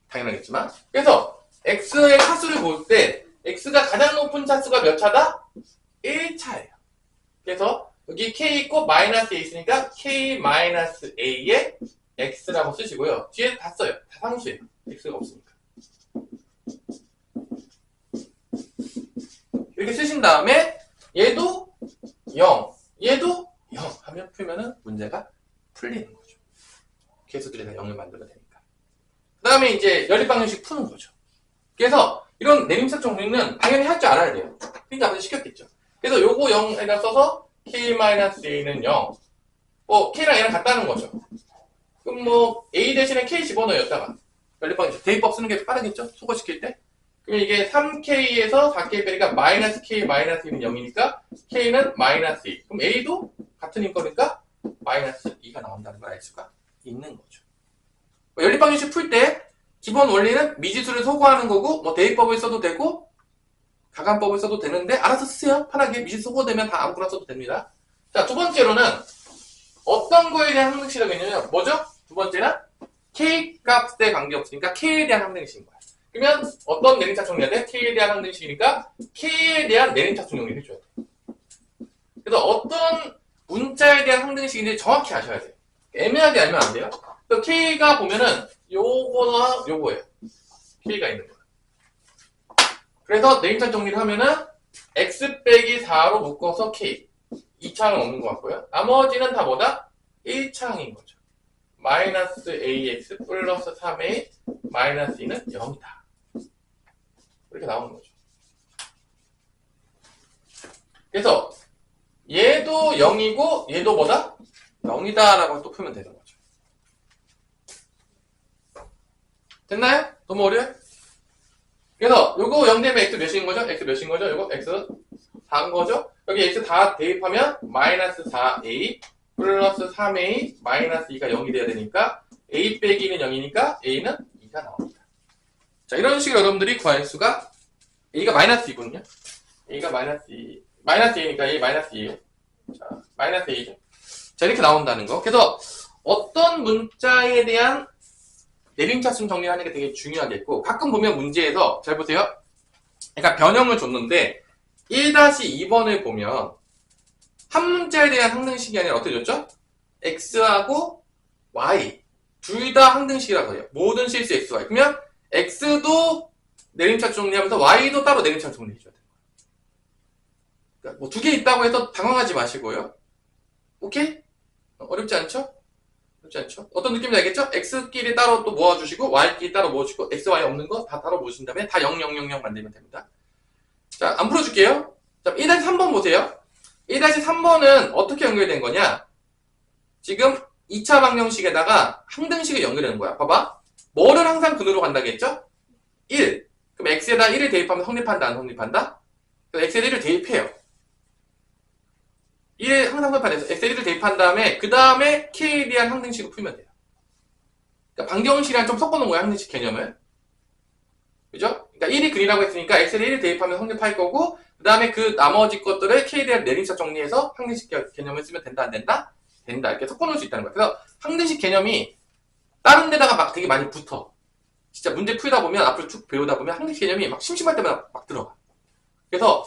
당연하겠지만 그래서 X의 차수를 볼 때 X가 가장 높은 차수가 몇 차다? 1차예요. 그래서 여기 K 있고 마이너스 A 있으니까 K 마이너스 A의 X라고 쓰시고요. 뒤에 다 써요. 다 상수예요. X가 없으니까. 이렇게 쓰신 다음에 얘도 0, 얘도 0 하면 풀면은 문제가 풀리는 거죠. 개수들이 다 0을 만들어내니까. 그 다음에 이제 연립방정식 푸는 거죠. 그래서 이런 내림차 정리는 당연히 할 줄 알아야 돼요. 그러니까 앞에서 시켰겠죠. 그래서 요거 0에다 써서 K-A는 0. K랑 얘랑 같다는 거죠. 그럼 뭐 A 대신에 K 집어넣어요. 여기다가 연립방정식 대입법 쓰는 게 빠르겠죠? 소거시킬 때. 그러면 이게 3K에서 4K 빼니까 마이너스 K 마이너스 2는 0이니까 K는 마이너스 2. 그럼 A도 같은 인거니까 마이너스 2가 나온다는 걸 알 수가 있는 거죠. 연립방정식 풀 때 기본 원리는 미지수를 소거하는 거고 뭐 대입법을 써도 되고 가간법을 써도 되는데 알아서 쓰세요. 편하게 미지수 소거되면 다 아무거나 써도 됩니다. 자, 두 번째로는 어떤 거에 대한 항등식이라면요. 뭐죠? 두 번째는 K 값에 관계없으니까 K에 대한 항등식인 거야. 그러면 어떤 내림차순 정리해야 돼? K에 대한 항등식이니까 K에 대한 내림차순 정리를 해줘야 돼. 그래서 어떤 문자에 대한 항등식인지 정확히 아셔야 돼요. 애매하게 알면 안 돼요. 그래서 K가 보면은 요거나 요거예요. K가 있는 거예요. 그래서 내림차 정리를 하면은 X 빼기 4로 묶어서 K 2차항은 없는 것 같고요. 나머지는 다 뭐다? 1차항인 거죠. 마이너스 AX 플러스 3A 마이너스 2는 0이다. 이렇게 나오는 거죠. 그래서 얘도 0이고 얘도 뭐다? 0이다 라고 또 풀면 되는 거죠. 됐나요? 너무 어려워요? 그래서 요거 0 되면 x 몇인 거죠? x 몇인 거죠? 요거 x 4인 거죠? 여기 x 다 대입하면 마이너스 4a 플러스 3a 마이너스 2가 0이 돼야 되니까 a 빼기는 0이니까 a는 2가 나옵니다. 자, 이런 식으로 여러분들이 구할 수가 a가 마이너스 2거든요. a가 마이너스 2 마이너스 2니까 a 마이너스 2예요. 자, 마이너스 2죠. 자, 이렇게 나온다는 거. 그래서 어떤 문자에 대한 내림차순 정리하는 게 되게 중요하겠고, 가끔 보면 문제에서 잘 보세요. 그러니까 변형을 줬는데 1-2번을 보면 한 문자에 대한 항등식이 아니라 어떻게 줬죠? x하고 y 둘 다 항등식이라고 해요. 모든 실수 x, y. 그러면 x도 내림차순 정리하면서 y도 따로 내림차순 정리해줘야 돼요. 그러니까 뭐 두 개 있다고 해서 당황하지 마시고요. 오케이? 어렵지 않죠? 어렵지 않죠? 어떤 느낌인지 알겠죠? x끼리 따로 또 모아주시고 y끼리 따로 모아주시고 x, y 없는 거 다 따로 모으신 다음에 다 0, 0, 0, 0 만들면 됩니다. 자, 안 풀어줄게요. 자, 1-3번 보세요. 1-3번은 어떻게 연결된 거냐? 지금 2차 방정식에다가 항등식을 연결하는 거야. 봐봐. 뭐를 항상 근으로 간다겠죠? 1. 그럼 x에다 1을 대입하면 성립한다, 안 성립한다? 그래서 x에 1을 대입해요. 1을 항상 성립한다. x에 1을 대입한 다음에 그 다음에 k에 대한 항등식을 풀면 돼요. 그러니까 방정식이랑 좀 섞어놓은 거야, 항등식 개념을. 그죠? 그러니까 1이 근이라고 했으니까 x에 1을 대입하면 성립할 거고 그 다음에 그 나머지 것들을 k에 대한 내림차 정리해서 항등식 개념을 쓰면 된다, 안 된다? 된다. 이렇게 섞어놓을 수 있다는 거야. 그래서 항등식 개념이 다른 데다가 막 되게 많이 붙어. 진짜 문제 풀다 보면 앞으로 쭉 배우다 보면 항등식 개념이 막 심심할 때마다 막 들어가. 그래서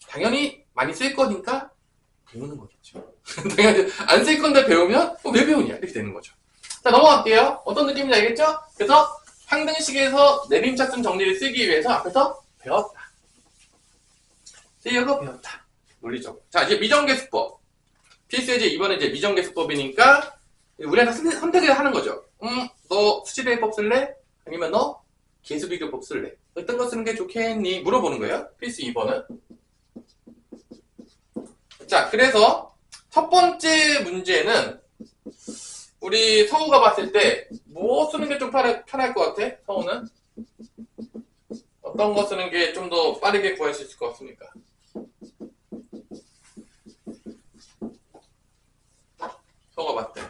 당연히 많이 쓸 거니까 배우는 거겠죠. 당연히 안 쓸 건데 배우면 왜 배우냐 이렇게 되는 거죠. 자, 넘어갈게요. 어떤 느낌인지 알겠죠? 그래서 항등식에서 내림차순 정리를 쓰기 위해서 앞에서 배웠다. 쓰려고 배웠다. 논리적으로. 자, 이제 미정계수법. 필수예제 이번에 이제 미정계수법이니까 우리한테 선택을 하는 거죠. 너 수치대입법 쓸래? 아니면 너 계수비교법 쓸래? 어떤 거 쓰는 게 좋겠니? 물어보는 거예요. 필수 2번은. 자, 그래서 첫 번째 문제는 우리 성우가 봤을 때 뭐 쓰는 게 좀 편할 것 같아? 성우는? 어떤 거 쓰는 게 좀 더 빠르게 구할 수 있을 것 같습니까? 성우가 봤을 때.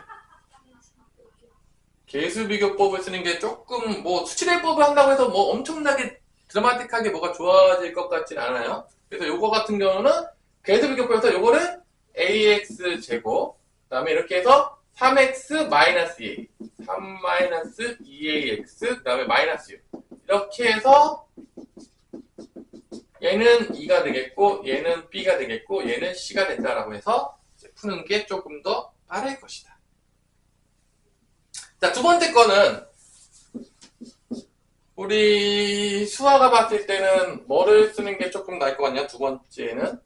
계수비교법을 쓰는 게 조금 뭐 수치대입법을 한다고 해서 뭐 엄청나게 드라마틱하게 뭐가 좋아질 것 같진 않아요. 그래서 요거 같은 경우는 계수비교법에서 요거를 ax 제곱 그 다음에 이렇게 해서 3x 마이너스 2 3 마이너스 2ax 그 다음에 마이너스 6 이렇게 해서 얘는 2가 되겠고 얘는 b가 되겠고 얘는 c가 된다라고 해서 이제 푸는 게 조금 더 빠를 것이다. 자, 두 번째 거는 우리 수아가 봤을 때는 뭐를 쓰는 게 조금 나을 것 같냐? 두 번째는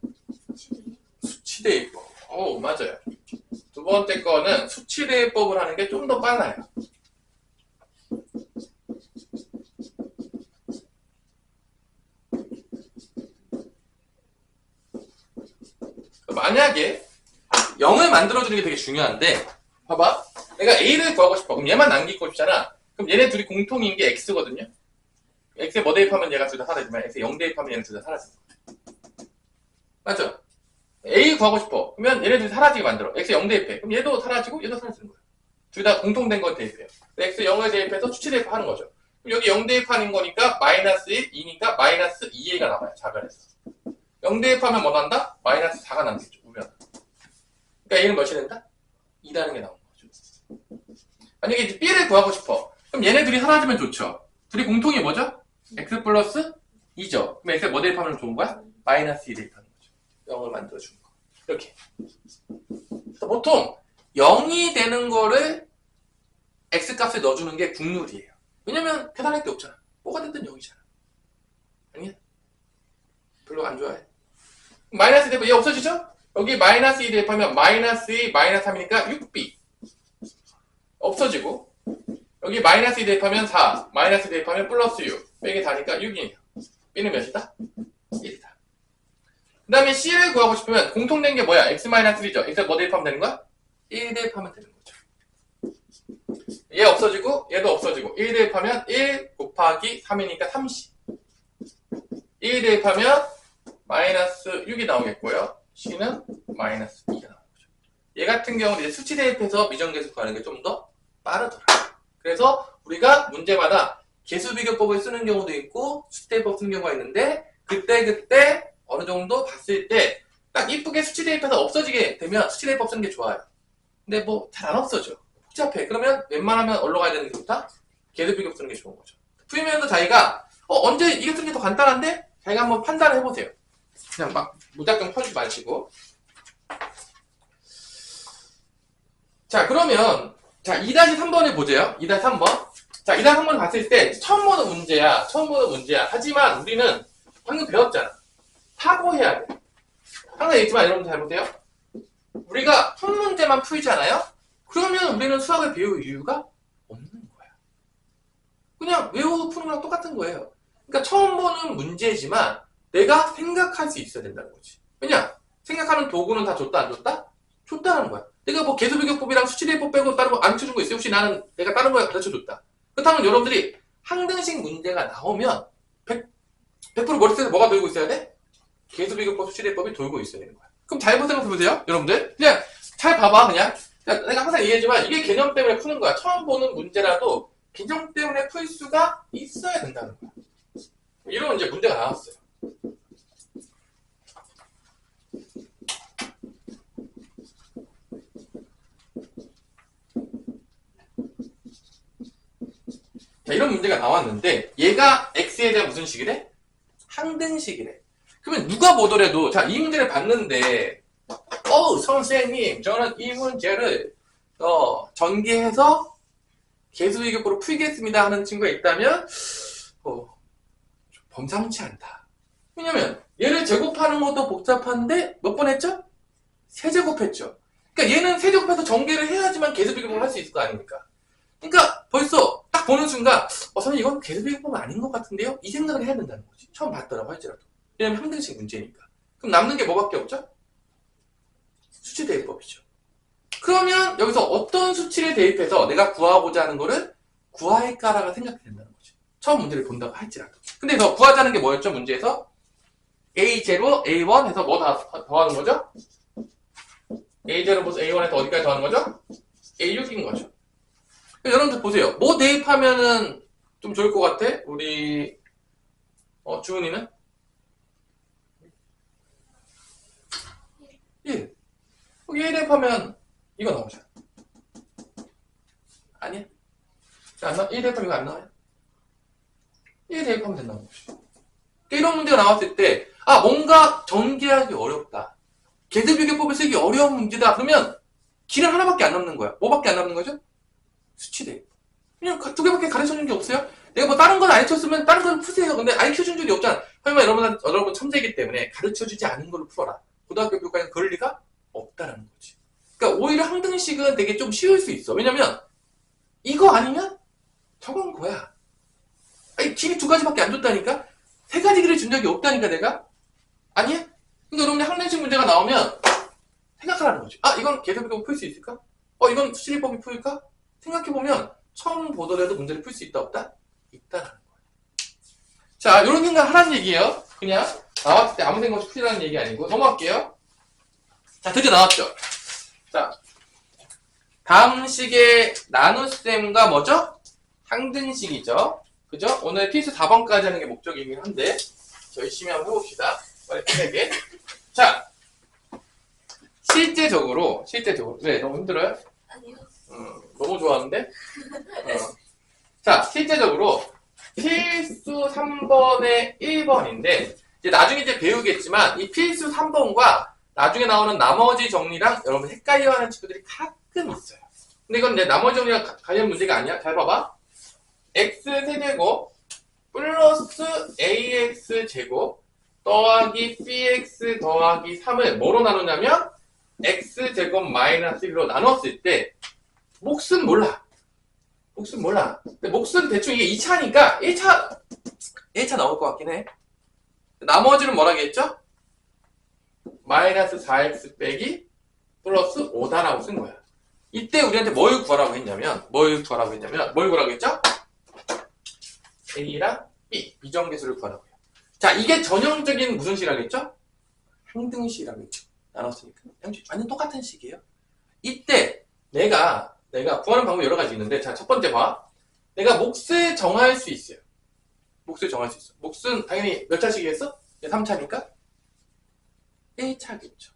수치대입법. 오, 맞아요. 두 번째 거는 수치대입법을 하는 게 좀 더 빨라요. 만약에 0을 만들어주는 게 되게 중요한데 봐봐. 내가 A를 구하고 싶어. 그럼 얘만 남기고 싶잖아. 그럼 얘네 둘이 공통인 게 X거든요. X에 뭐 대입하면 얘가 둘 다 사라지만 X에 0 대입하면 얘는 둘 다 사라지는 거야. 맞죠? A 구하고 싶어. 그러면 얘네 둘이 사라지게 만들어. X에 0 대입해. 그럼 얘도 사라지고 얘도 사라지는 거야. 둘 다 공통된 걸 대입해요. x 0을 대입해서 수치 대입하는 거죠. 그럼 여기 0 대입하는 거니까 마이너스 1, 2니까 마이너스 2a가 나와요. 자변에서. 0 대입하면 뭐 난다? 마이너스 4가 남겠죠. 우변. 그러니까 얘는 몇이 된다? 2라는 게 나오는 거죠. 만약에 이제 b를 구하고 싶어. 그럼 얘네 둘이 하나지면 좋죠. 둘이 공통이 뭐죠? x 플러스 2죠. 그럼 x에 뭐 대입하면 좋은 거야? 마이너스 2 대입하는 거죠. 0을 만들어주는 거. 이렇게. 그래서 보통 0이 되는 거를 x값에 넣어주는 게 국룰이에요. 왜냐면 계산할 게 없잖아. 뭐가 됐든 0이잖아. 아니야? 별로 안 좋아해. 마이너스 2 대입, 얘 없어지죠? 여기 마이너스 2 대입하면 마이너스 2, 마이너스 3이니까 6b. 없어지고, 여기 마이너스 2 대입하면 4, 마이너스 대입하면 플러스 6. 빼기 4니까 6이에요. b는 몇이다? 1이다. 그 다음에 c를 구하고 싶으면 공통된 게 뭐야? x-1이죠. x에 뭐 대입하면 되는 거야? 1 대입하면 되는 거죠. 얘 없어지고 얘도 없어지고 1 대입하면 1 곱하기 3이니까 30. 1 대입하면 마이너스 6이 나오겠고요. c는 마이너스 2가 나오는 거죠. 얘 같은 경우는 이제 수치 대입해서 미정계수 구하는 게 좀 더 빠르더라. 그래서 우리가 문제마다 계수비교법을 쓰는 경우도 있고 수치 대입법 쓰는 경우가 있는데 그때 어느 정도 봤을 때 딱 이쁘게 수치 대입해서 없어지게 되면 수치 대입법 쓰는 게 좋아요. 근데 뭐 잘 안 없어져. 복잡해. 그러면 웬만하면 어디로 가야 되는 게 좋다? 계수비교 쓰는 게 좋은 거죠. 풀면서 자기가 언제 이게 쓰는 게 더 간단한데? 자기가 한번 판단을 해보세요. 그냥 막 무작정 펴지 마시고. 자, 그러면 자 2-3번을 보세요. 2-3번. 자 2-3번 봤을 때 처음 보는 문제야. 하지만 우리는 방금 배웠잖아. 사고해야 돼. 항상 얘기했지만 여러분 잘 보세요. 우리가 푼 문제만 풀잖아요? 그러면 우리는 수학을 배울 이유가 없는 거야. 그냥 외우고 푸는 거랑 똑같은 거예요. 그러니까 처음 보는 문제지만 내가 생각할 수 있어야 된다는 거지. 왜냐? 생각하는 도구는 다 줬다 안 줬다? 줬다는 거야. 내가 뭐 계수비교법이랑 수치대입법 빼고 다른 거 안 가르쳐준 거 있어요? 혹시 내가 다른 거 가르쳐줬다. 그렇다면 여러분들이 항등식 문제가 나오면 100% 머릿속에 뭐가 돌고 있어야 돼? 계수비교법, 수치대입법이 돌고 있어야 되는 거야. 그럼 잘 생각해보세요, 여러분들. 그냥 잘 봐봐, 그냥. 내가 항상 얘기하지만 이게 개념 때문에 푸는 거야. 처음 보는 문제라도 개념 때문에 풀 수가 있어야 된다는 거야. 이런 이제 문제가 나왔어요. 자, 이런 문제가 나왔는데 얘가 x에 대한 무슨 식이래? 항등식이래. 그러면 누가 보더라도 자, 이 문제를 봤는데 선생님 저는 이 문제를 전개해서 계수비교법으로 풀겠습니다 하는 친구가 있다면 범상치 않다. 왜냐면 얘를 제곱하는 것도 복잡한데 몇 번 했죠? 세제곱했죠. 그러니까 얘는 세제곱해서 전개를 해야지만 계수비교법을 할 수 있을 거 아닙니까? 그러니까 벌써 딱 보는 순간 선생님 이건 계수비교법은 아닌 것 같은데요? 이 생각을 해야 된다는 거지. 처음 봤더라고 할지라도. 왜냐면 항등식 문제니까. 그럼 남는 게 뭐밖에 없죠? 수치 대입법이죠. 그러면 여기서 어떤 수치를 대입해서 내가 구하고자 하는 거를 구할까라가 생각이 된다는 거지. 처음 문제를 본다고 할지라도. 근데 더 구하자는 게 뭐였죠? 문제에서 A0, A1 해서 뭐 더하는 거죠? A0 무슨 A1에서 어디까지 더하는 거죠? A6인 거죠. 여러분들 보세요. 뭐 대입하면은 좀 좋을 것 같아? 우리 주은이는? 1. 1 대입하면 이거 나오잖아. 아니야? 안 나와? 1 대입하면 이거 안 나와요? 1 대입하면 된다는 거지. 이런 문제가 나왔을 때 뭔가 전개하기 어렵다. 계수비교법을 쓰기 어려운 문제다. 그러면 길은 하나밖에 안 남는 거야. 뭐밖에 안 남는 거죠? 수치대입. 그냥 두 개밖에 가르쳐준 게 없어요. 내가 뭐 다른 건 가르쳤으면 다른 건 푸세요. 근데 가르쳐준 적이 없잖아. 설마 여러분 천재이기 때문에 가르쳐주지 않은 걸로 풀어라. 고등학교 교과에는 그럴 리가 없다라는 거지. 그러니까 오히려 항등식은 되게 좀 쉬울 수 있어. 왜냐면 이거 아니면 저건 거야. 아니 길이 두 가지밖에 안 줬다니까? 세 가지 길을 준 적이 없다니까 내가? 아니야? 그러니까 여러분이 항등식 문제가 나오면 생각하라는 거지. 이건 계수비교법 풀 수 있을까? 이건 수치대입법이 풀릴까? 생각해보면 처음 보더라도 문제를 풀 수 있다 없다? 있다라는 거야. 자, 이런 생각 하라는 얘기예요. 그냥 나왔을 때 아무 생각 없이 풀이라는 얘기 아니고 넘어갈게요. 자, 드디어 나왔죠. 자, 다음식의 나눗셈과 뭐죠? 항등식이죠. 그죠? 오늘 필수 4번까지 하는 게 목적이긴 한데 열심히 한번 해봅시다. 빨리 편하게. 자, 실제적으로 왜 너무 힘들어요? 아니요. 너무 좋아하는데? 자, 실제적으로 필수 3번의 1번인데 이제 나중에 이제 배우겠지만 이 필수 3번과 나중에 나오는 나머지 정리랑 여러분 헷갈려하는 친구들이 가끔 있어요. 근데 이건 내 나머지 정리랑 관련 문제가 아니야. 잘 봐봐. x 세제곱 플러스 ax 제곱 더하기 bx 더하기 3을 뭐로 나누냐면 x 제곱 마이너스 1로 나눴을 때 몫은 몰라. 근데 몫은 대충 이게 2차니까 1차 나올 것 같긴 해. 나머지는 뭐라겠죠? 마이너스 4x 빼기 플러스 5다라고 쓴 거야. 이때 우리한테 뭘 구하라고 했냐면 뭘 구하라고 했죠? A랑 B, 비정계수를 구하라고 해요. 자, 이게 전형적인 무슨 식이라겠죠? 항등식이라고 했죠. 나눴으니까. 완전 똑같은 식이에요. 이때 내가 구하는 방법이 여러 가지 있는데, 자, 첫 번째 봐. 내가 몫을 정할 수 있어요. 몫은 당연히 몇 차식이겠어? 3차니까? 1차겠죠.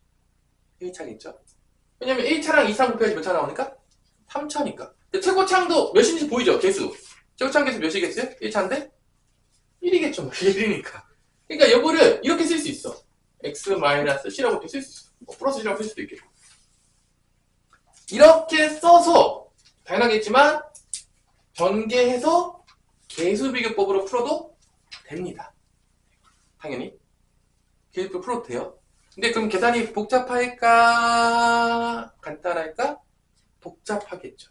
왜냐면 1차랑 2차 곱해야지 몇 차 나오니까? 3차니까. 최고차항도 몇인지 보이죠? 개수. 최고차항 개수 몇이겠어요? 1차인데? 1이겠죠. 1이니까. 그러니까 요거를 이렇게 쓸 수 있어. x-c라고 이렇게 쓸 수 있어. 플러스 C라고 쓸 수도 있겠고. 이렇게 써서 당연하겠지만 전개해서 계수비교법으로 풀어도 됩니다. 당연히. 계수비교 풀어도 돼요. 근데 그럼 계산이 복잡할까? 간단할까? 복잡하겠죠.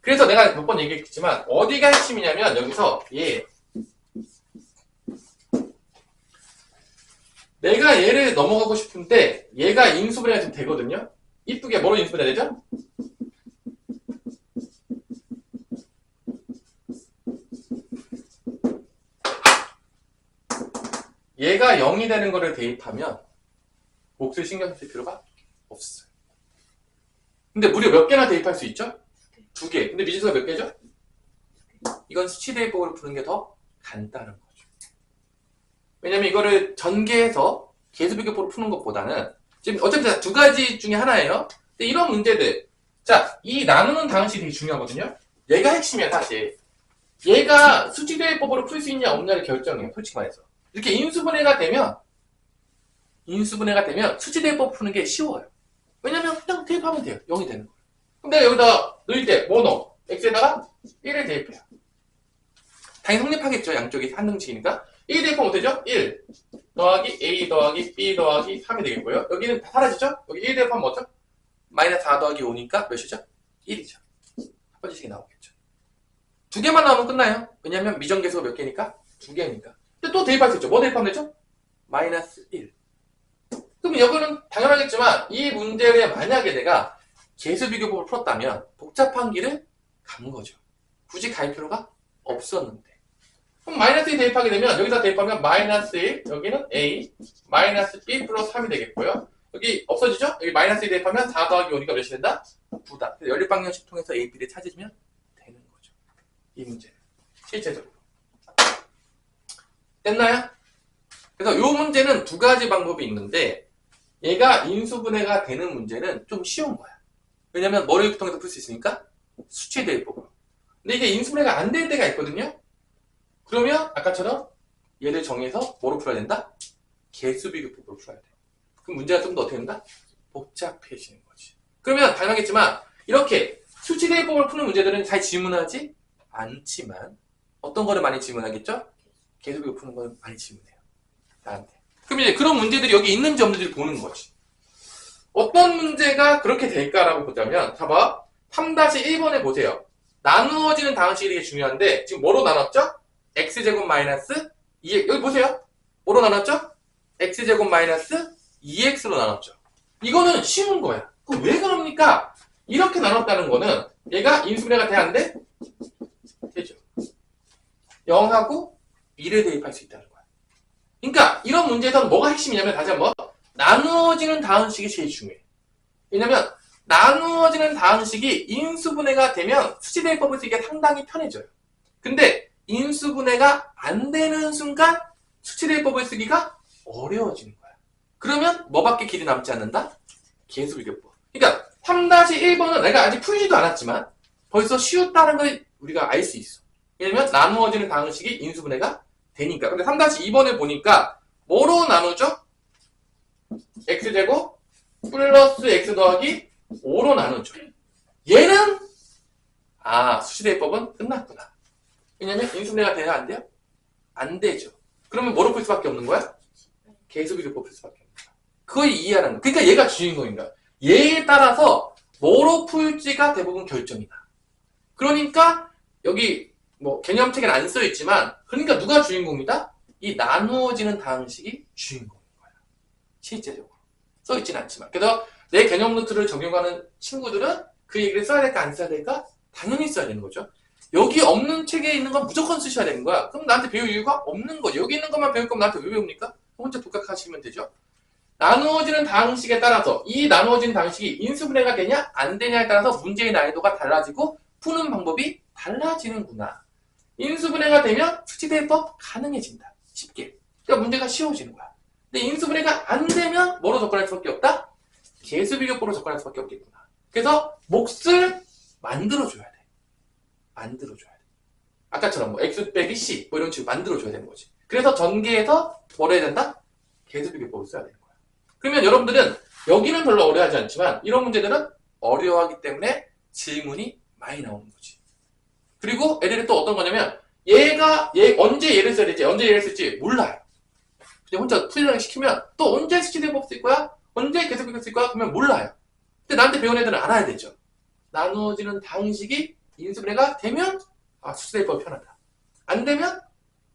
그래서 내가 몇 번 얘기했지만 어디가 핵심이냐면 여기서 내가 얘를 넘어가고 싶은데 얘가 인수분해가 좀 되거든요. 이쁘게 뭐로 인수분해 되죠? 얘가 0이 되는 거를 대입하면 몫을 신경 쓸 필요가 없어요. 근데 무려 몇 개나 대입할 수 있죠? 2개. 근데 미지수가 몇 개죠? 이건 수치 대입법으로 푸는 게 더 간단한 거죠. 왜냐면 이거를 전개해서 계수비교법으로 푸는 것보다는 지금 어차피 두 가지 중에 하나예요. 근데 이런 문제들, 자, 이 나누는 방식이 되게 중요하거든요. 얘가 핵심이야. 사실 얘가 수치 대입법으로 풀 수 있냐 없냐를 결정해요. 솔직히 말해서 이렇게 인수분해가 되면 수치 대입법 푸는 게 쉬워요. 왜냐면 그냥 대입하면 돼요. 0이 되는 거예요. 그럼 내가 여기다 넣을 때 뭐 넣어? x에다가 1을 대입해요. 당연히 성립하겠죠. 양쪽이 한등식이니까 1 대입하면 어떻게 되죠? 1 더하기 a 더하기 b 더하기 3이 되겠고요. 여기는 다 사라지죠? 여기 1 대입하면 뭐죠? 마이너스 4 더하기 5니까 몇이죠? 1이죠. 첫 번째 식이 나오겠죠. 2개만 나오면 끝나요. 왜냐면 미정계수가 몇 개니까? 2개니까. 근데 또 대입할 수 있죠. 뭐 대입하면 되죠? 마이너스 1. 그럼 이거는 당연하겠지만 이 문제를 만약에 내가 계수비교법을 풀었다면 복잡한 길을 간 거죠. 굳이 갈 필요가 없었는데. 그럼 마이너스 1 대입하게 되면 여기다 대입하면 마이너스 1, 여기는 a, 마이너스 b 플러스 3이 되겠고요. 여기 없어지죠? 여기 마이너스 1 대입하면 4 더하기 5니까 몇이 된다? 9다. 그래서 연립방정식 통해서 a, b를 찾으면 되는 거죠. 이 문제는. 실제적으로. 됐나요? 그래서 이 문제는 두 가지 방법이 있는데 얘가 인수분해가 되는 문제는 좀 쉬운 거야. 왜냐면 머리 통해서 풀 수 있으니까 수치 대입법으로. 근데 이게 인수분해가 안 될 때가 있거든요. 그러면 아까처럼 얘를 정해서 뭐로 풀어야 된다? 계수비교법으로 풀어야 돼. 그럼 문제가 좀 더 어떻게 된다? 복잡해지는 거지. 그러면 당연하겠지만 이렇게 수치 대입법을 푸는 문제들은 잘 질문하지 않지만 어떤 거를 많이 질문하겠죠? 계수비교 푸는 거는 많이 질문해요. 나한테. 그럼 이제 그런 문제들이 여기 있는지 없는지를 보는 거지. 어떤 문제가 그렇게 될까라고 보자면, 봐봐. 3-1번에 보세요. 나누어지는 방식이 되게 중요한데, 지금 뭐로 나눴죠? x제곱 마이너스 2x, 여기 보세요. 뭐로 나눴죠? x제곱 마이너스 2x로 나눴죠. 이거는 쉬운 거야. 그럼 왜 그럽니까? 이렇게 나눴다는 거는 얘가 인수분해가 돼야 안 돼? 되죠. 0하고 2를 대입할 수 있다는 거야. 그러니까 이런 문제에서는 뭐가 핵심이냐면 다시 한번 나누어지는 다음식이 제일 중요해. 왜냐면 나누어지는 다항식이 인수분해가 되면 수치대입법을 쓰기가 상당히 편해져요. 근데 인수분해가 안 되는 순간 수치대입법을 쓰기가 어려워지는 거야. 그러면 뭐밖에 길이 남지 않는다? 계수비교법. 그러니까 3-1번은 내가 아직 풀지도 않았지만 벌써 쉬웠다는 걸 우리가 알 수 있어. 왜냐면 나누어지는 다항식이 인수분해가 되니까. 근데 3-2번을 보니까 뭐로 나누죠? x제곱 플러스 x 더하기 5로 나누죠. 얘는 수치대입법은 끝났구나. 왜냐면 인수분해가 돼야 안 돼요? 안 되죠. 그러면 뭐로 풀 수밖에 없는 거야? 계수비교법 풀 수밖에 없는 거야. 그걸 이해하는 거야. 그러니까 얘가 주인공인 거야. 얘에 따라서 뭐로 풀지가 대부분 결정이다. 그러니까 여기 뭐 개념책에는 안 써있지만 그러니까 누가 주인공이다? 이 나누어지는 다항식이 주인공인 거야. 실제적으로. 써있지는 않지만. 그래서 내 개념 노트를 적용하는 친구들은 그 얘기를 써야 될까 안 써야 될까? 당연히 써야 되는 거죠. 여기 없는 책에 있는 건 무조건 쓰셔야 되는 거야. 그럼 나한테 배울 이유가 없는 거죠. 여기 있는 것만 배울 거면 나한테 왜 배웁니까? 혼자 독학하시면 되죠. 나누어지는 다항식에 따라서 이 나누어지는 다항식이 인수분해가 되냐 안 되냐에 따라서 문제의 난이도가 달라지고 푸는 방법이 달라지는구나. 인수분해가 되면 수치대입법 가능해진다. 쉽게. 그러니까 문제가 쉬워지는 거야. 근데 인수분해가 안 되면 뭐로 접근할 수밖에 없다? 계수비교법으로 접근할 수밖에 없겠구나. 그래서 몫을 만들어줘야 돼. 만들어줘야 돼. 아까처럼 뭐 x 빼기 c 뭐 이런 식으로 만들어줘야 되는 거지. 그래서 전개해서 뭘 해야 된다? 계수비교법을 써야 되는 거야. 그러면 여러분들은 여기는 별로 어려워하지 않지만 이런 문제들은 어려워하기 때문에 질문이 많이 나오는 거지. 그리고 애들이 또 어떤 거냐면 언제 얘를 써야 될지 언제 얘를 쓸지 몰라요. 그냥 혼자 풀이를 시키면 또 언제 수치대입법 쓸 거야? 언제 계수비교법 쓸 거야? 그러면 몰라요. 근데 나한테 배운 애들은 알아야 되죠. 나누어지는 다항식이 인수분해가 되면 수치대입법이 편하다. 안 되면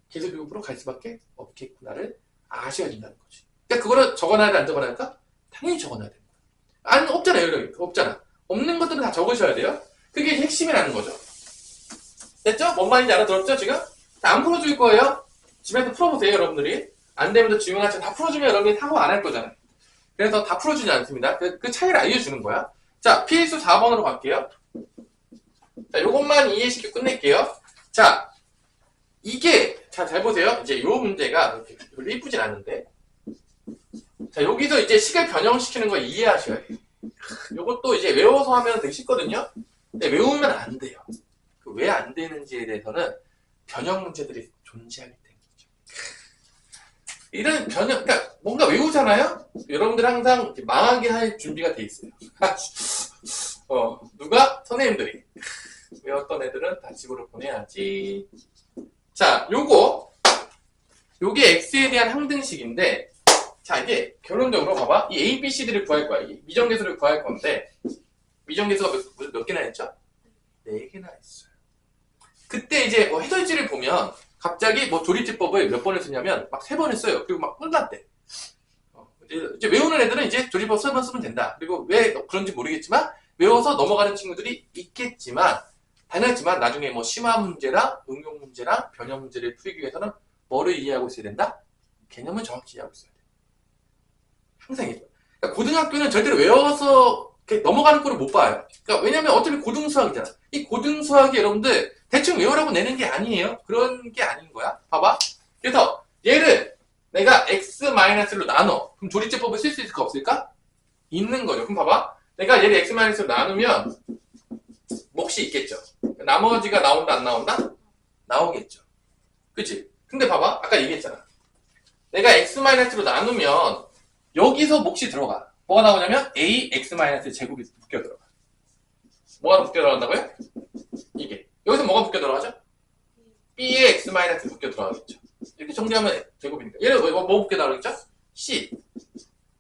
계수비교법으로 갈 수밖에 없겠구나를 아셔야 된다는 거지. 그러니까 그거를 적어놔야 돼, 안 적어놔야 될까? 당연히 적어놔야 됩니다. 없잖아요, 여기. 없잖아. 없는 것들은 다 적으셔야 돼요. 그게 핵심이라는 거죠. 됐죠? 뭔 말인지 알아들었죠, 지금? 안 풀어줄 거예요. 집에서 풀어보세요, 여러분들이. 안 되면 또 지문같이 다 풀어주면 여러분이 사고 안 할 거잖아요. 그래서 다 풀어주지 않습니다. 그 차이를 알려주는 거야. 자, 필수 4번으로 갈게요. 자, 요것만 이해시키고 끝낼게요. 자, 잘 보세요. 이제 요 문제가 별로 이쁘진 않은데. 자, 여기서 이제 식을 변형시키는 거 이해하셔야 돼요. 요것도 이제 외워서 하면 되게 쉽거든요. 근데 외우면 안 돼요. 왜 안 되는지에 대해서는 변형 문제들이 존재하기 때문이죠. 이런 변형, 그러니까 뭔가 외우잖아요? 여러분들 항상 망하게 할 준비가 돼 있어요. 누가? 선생님들이. 외웠던 애들은 다 집으로 보내야지. 자, 요게 X에 대한 항등식인데, 자, 이게 결론적으로 봐봐. 이 A, B, C들을 구할 거야. 이 미정계수를 구할 건데, 미정계수가 몇 개나 했죠? 4개나 했어요. 그때 이제 해설지를 보면, 갑자기 조립제법을 몇 번을 쓰냐면, 막 3번을 써요. 그리고 막 끝났대. 이제 외우는 애들은 이제 조립법 3번 쓰면 된다. 그리고 왜 그런지 모르겠지만, 외워서 넘어가는 친구들이 있겠지만, 당연하지만 나중에 심화 문제랑 응용 문제랑 변형 문제를 풀기 위해서는 뭐를 이해하고 있어야 된다? 개념을 정확히 이해하고 있어야 돼. 항상 이해해요. 그러니까 고등학교는 절대로 외워서 넘어가는 꼴을 못 봐요. 그러니까 왜냐면 어차피 고등수학이잖아. 이 고등수학이 여러분들 대충 외우라고 내는 게 아니에요. 그런 게 아닌 거야. 봐봐. 그래서 얘를 내가 x-로 나눠. 그럼 조립제법을 쓸 수 있을까 없을까? 있는 거죠. 그럼 봐봐. 내가 얘를 x-로 나누면 몫이 있겠죠. 나머지가 나온다 안 나온다? 나오겠죠. 그치? 근데 봐봐. 아까 얘기했잖아. 내가 x-로 나누면 여기서 몫이 들어가. 뭐가 나오냐면 a x-제곱이 묶여 들어가. 뭐가 묶여 들어간다고요? 이게. 여기서 뭐가 묶여 들어가죠? b의 x- 묶여 들어가겠죠. 이렇게 정리하면 제곱이니까. 얘는 뭐 묶여 들어가겠죠? c.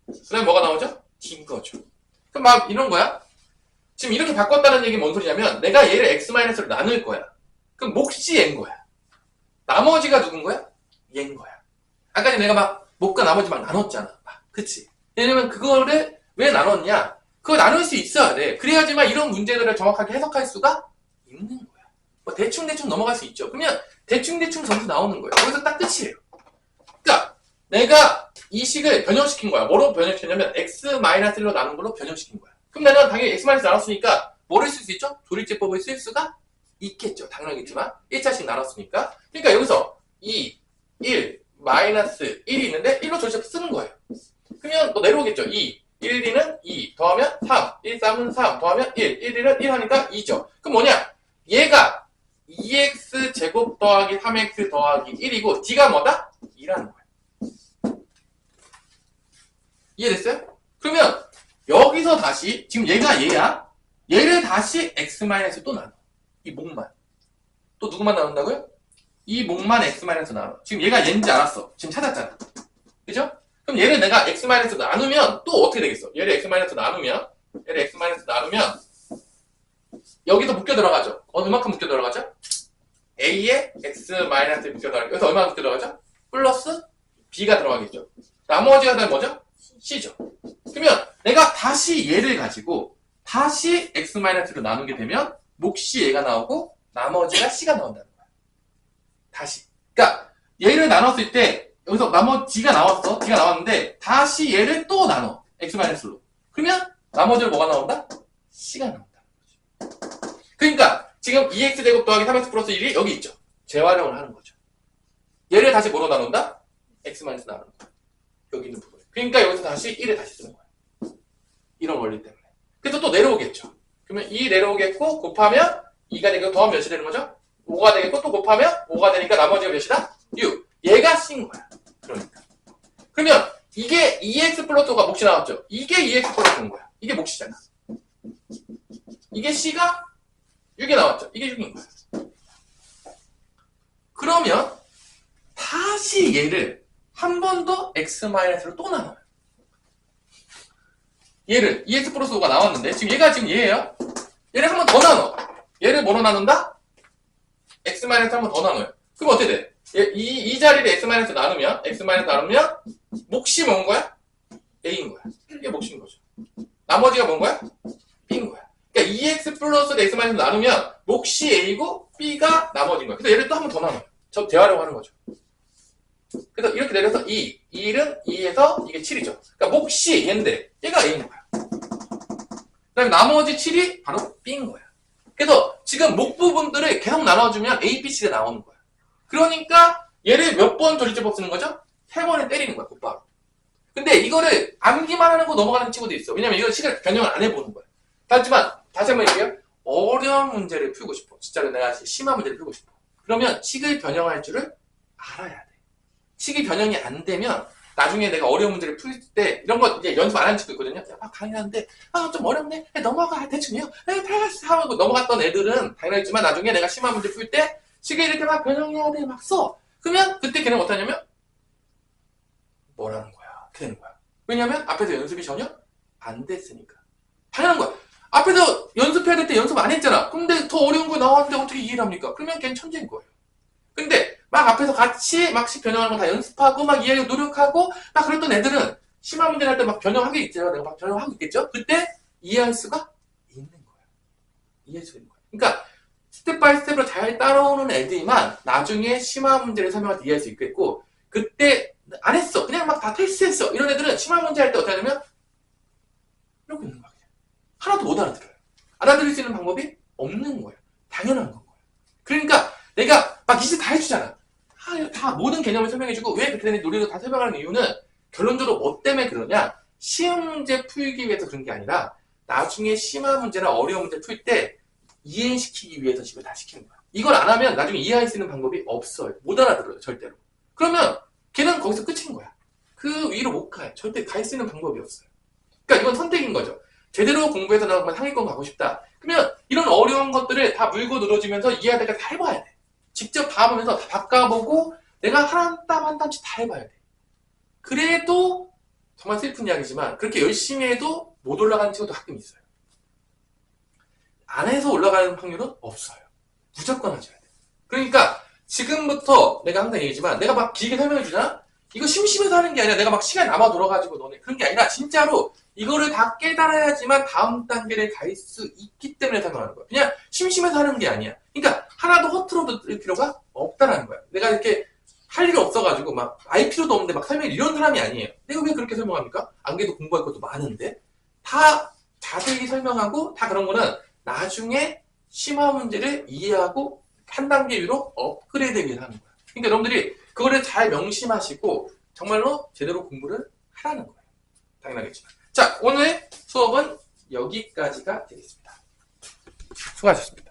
그 다음에 뭐가 나오죠? d인 거죠. 그럼 막 이런 거야. 지금 이렇게 바꿨다는 얘기는 뭔 소리냐면 내가 얘를 x-로 나눌 거야. 그럼 몫이 얘인 거야. 나머지가 누군 거야? 얘인 거야. 아까 전에 내가 막 몫과 나머지 막 나눴잖아. 그치? 왜냐면 그거를 왜 나눴냐? 그거 나눌 수 있어야 돼. 그래야지만 이런 문제들을 정확하게 해석할 수가 있는 거야. 대충 넘어갈 수 있죠. 그러면 대충 점수 나오는 거예요. 거기서 딱 끝이에요. 그러니까 내가 이 식을 변형시킨 거야. 뭐로 변형시켰냐면 x-로 나눈 걸로 변형시킨 거야. 그럼 내가 당연히 x-마이너스 나눴으니까 뭐를 쓸 수 있죠? 조립제법을 쓸 수가 있겠죠. 당연하겠지만 1차씩 나눴으니까. 그러니까 여기서 2, 1, 마이너스 1이 있는데 1로 조립제법 쓰는 거예요. 그러면 뭐 내려오겠죠. 2, 1, 2는 2 더하면 3, 1, 3은 3 더하면 1, 1, 1은 1 하니까 2죠. 그럼 뭐냐? 얘가 2x 제곱 더하기 3x 더하기 1이고 d가 뭐다? 2라는 거야. 이해됐어요? 그러면 여기서 다시 지금 얘가 얘야. 얘를 다시 x- 또 나눠. 이 목만. 또 누구만 나눈다고요? 이 목만 x- 나눠. 지금 얘가 얘인지 알았어. 지금 찾았잖아. 그죠? 그럼 얘를 내가 x- 나누면 또 어떻게 되겠어? 얘를 x- 나누면 여기서 묶여 들어가죠. 얼마큼 묶여 들어가죠? a에 x- 묶여 들어가죠. 여기서 얼마 묶여 들어가죠? 플러스 b가 들어가겠죠. 나머지가 다 뭐죠? c죠. 그러면 내가 다시 얘를 가지고 다시 x-로 나누게 되면 몫이 얘가 나오고 나머지가 c가 나온다는 거야. 다시. 그러니까 얘를 나눴을 때 여기서 나머지가 나왔어. d가 나왔는데 다시 얘를 또 나눠. x-로. 그러면 나머지로 뭐가 나온다? c가 나온다는 거죠. 그러니까 지금 2x제곱 더하기 3x 플러스 1이 여기 있죠. 재활용을 하는 거죠. 얘를 다시 뭐로 나눈다? x-나누는 거야. 여기 있는 부분. 그러니까 여기서 다시 1을 다시 쓰는 거야. 이런 원리 때문에. 그래서 또 내려오겠죠. 그러면 2 내려오겠고 곱하면 2가 되고 더하면 몇이 되는 거죠? 5가 되겠고 또 곱하면 5가 되니까 나머지가 몇이다? 6. 얘가 C인 거야. 그러니까. 그러면 이게 2x 플러스 5가 몫이 나왔죠? 이게 2x 플러스 5인 거야. 이게 몫이잖아. 이게 C가 6이 나왔죠? 이게 6인 거야. 그러면 다시 얘를 한 번 더 x-로 또 나눠요. 얘를 2x 플러스 5가 나왔는데 지금 얘가 지금 얘예요. 얘를 한 번 더 나눠. 얘를 뭐로 나눈다? x- 한 번 더 나눠요. 그럼 어떻게 돼? 이 자리를 x-나누면 몫이 뭔 거야? a인 거야. 이게 몫인 거죠. 나머지가 뭔 거야? b인 거야. 그러니까 2x 플러스 x- 나누면 몫이 a고 b가 나머지인 거야. 그래서 얘를 또 한 번 더 나눠요. 저 재활용하는 거죠. 그래서 이렇게 내려서 2, 1은 2에서 이게 7이죠. 그러니까 몫이 얘인데 얘가 a인 거야. 그 다음에 나머지 7이 바로 b인 거야. 그래서 지금 목 부분들을 계속 나눠주면 a, b, c가 나오는 거야. 그러니까 얘를 몇 번 조립제법 쓰는 거죠? 3번을 때리는 거야, 곧바로. 근데 이거를 암기만 하는 거 넘어가는 친구도 있어. 왜냐면 이거 시간 변형을 안 해보는 거야. 하지만 다시 한번 얘기해요. 어려운 문제를 풀고 싶어. 진짜로 내가 심한 문제를 풀고 싶어. 그러면 식을 변형할 줄을 알아야 돼. 식이 변형이 안 되면 나중에 내가 어려운 문제를 풀 때 이런 거 이제 연습 안 하는 친구 있거든요. 막 강의하는데 좀 어렵네. 넘어가 대충해요. 하고 넘어갔던 애들은 당연했지만 나중에 내가 심한 문제 풀 때 식을 이렇게 막 변형해야 돼. 막 써. 그러면 그때 걔는 어떠냐면 뭐라는 거야. 어떻게 되는 거야. 왜냐면 앞에서 연습이 전혀 안 됐으니까. 당연한 거야. 앞에서 연습해야 될 때 연습 안 했잖아. 근데 더 어려운 거 나왔는데 어떻게 이해를 합니까? 그러면 걔는 천재인 거예요. 근데 막 앞에서 같이 막씩 변형하는 거 다 연습하고 막 이해하려고 노력하고 막 그랬던 애들은 심한 문제 할 때 막 변형한 게 있죠. 내가 막 변형하고 있겠죠. 그때 이해할 수가 있는 거야. 이해할 수가 있는 거야. 그러니까 스텝 바이 스텝으로 잘 따라오는 애들만 나중에 심한 문제를 설명할 때 이해할 수 있겠고 그때 안 했어. 그냥 막 다 패스했어. 이런 애들은 심한 문제 할 때 어떻게 하냐면 이러고 있는 거야. 하나도 못 알아들어요. 알아들을 수 있는 방법이 없는 거예요. 당연한 건 거예요. 그러니까 내가 막 이제 다 해주잖아. 다 모든 개념을 설명해주고 왜 그렇게 되는지 논리도 다 설명하는 이유는 결론적으로 뭐 때문에 그러냐? 쉬운 문제 풀기 위해서 그런 게 아니라 나중에 심한 문제나 어려운 문제 풀 때 이해시키기 위해서 집을 다 시키는 거야. 이걸 안 하면 나중에 이해할 수 있는 방법이 없어요. 못 알아들어요. 절대로. 그러면 걔는 거기서 끝인 거야. 그 위로 못 가요. 절대 갈 수 있는 방법이 없어요. 그러니까 이건 선택인 거죠. 제대로 공부해서 나 정말 상위권 가고 싶다. 그러면 이런 어려운 것들을 다 물고 늘어지면서 이해할 때까지 다 해봐야 돼. 직접 다 보면서 다 바꿔보고 내가 한 땀 한 땀씩 다 해봐야 돼. 그래도 정말 슬픈 이야기지만 그렇게 열심히 해도 못 올라가는 친구도 가끔 있어요. 안 해서 올라가는 확률은 없어요. 무조건 하셔야 돼. 그러니까 지금부터 내가 항상 얘기지만 내가 막 길게 설명해 주잖아? 이거 심심해서 하는 게 아니라 내가 막 시간이 남아 돌아가지고 너네 그런 게 아니라 진짜로 이거를 다 깨달아야지만 다음 단계를 갈 수 있기 때문에 설명하는 거야. 그냥 심심해서 하는 게 아니야. 그러니까 하나도 허투루 들 필요가 없다라는 거야. 내가 이렇게 할 일이 없어가지고 막 알 필요도 없는데 막 설명해 이런 사람이 아니에요. 내가 왜 그렇게 설명합니까? 안 그래도 공부할 것도 많은데 다 자세히 설명하고 다 그런 거는 나중에 심화 문제를 이해하고 한 단계 위로 업그레이드 위해서 하는 거야. 그러니까 여러분들이 그거를 잘 명심하시고 정말로 제대로 공부를 하라는 거예요. 당연하겠지만. 자, 오늘 수업은 여기까지가 되겠습니다. 수고하셨습니다.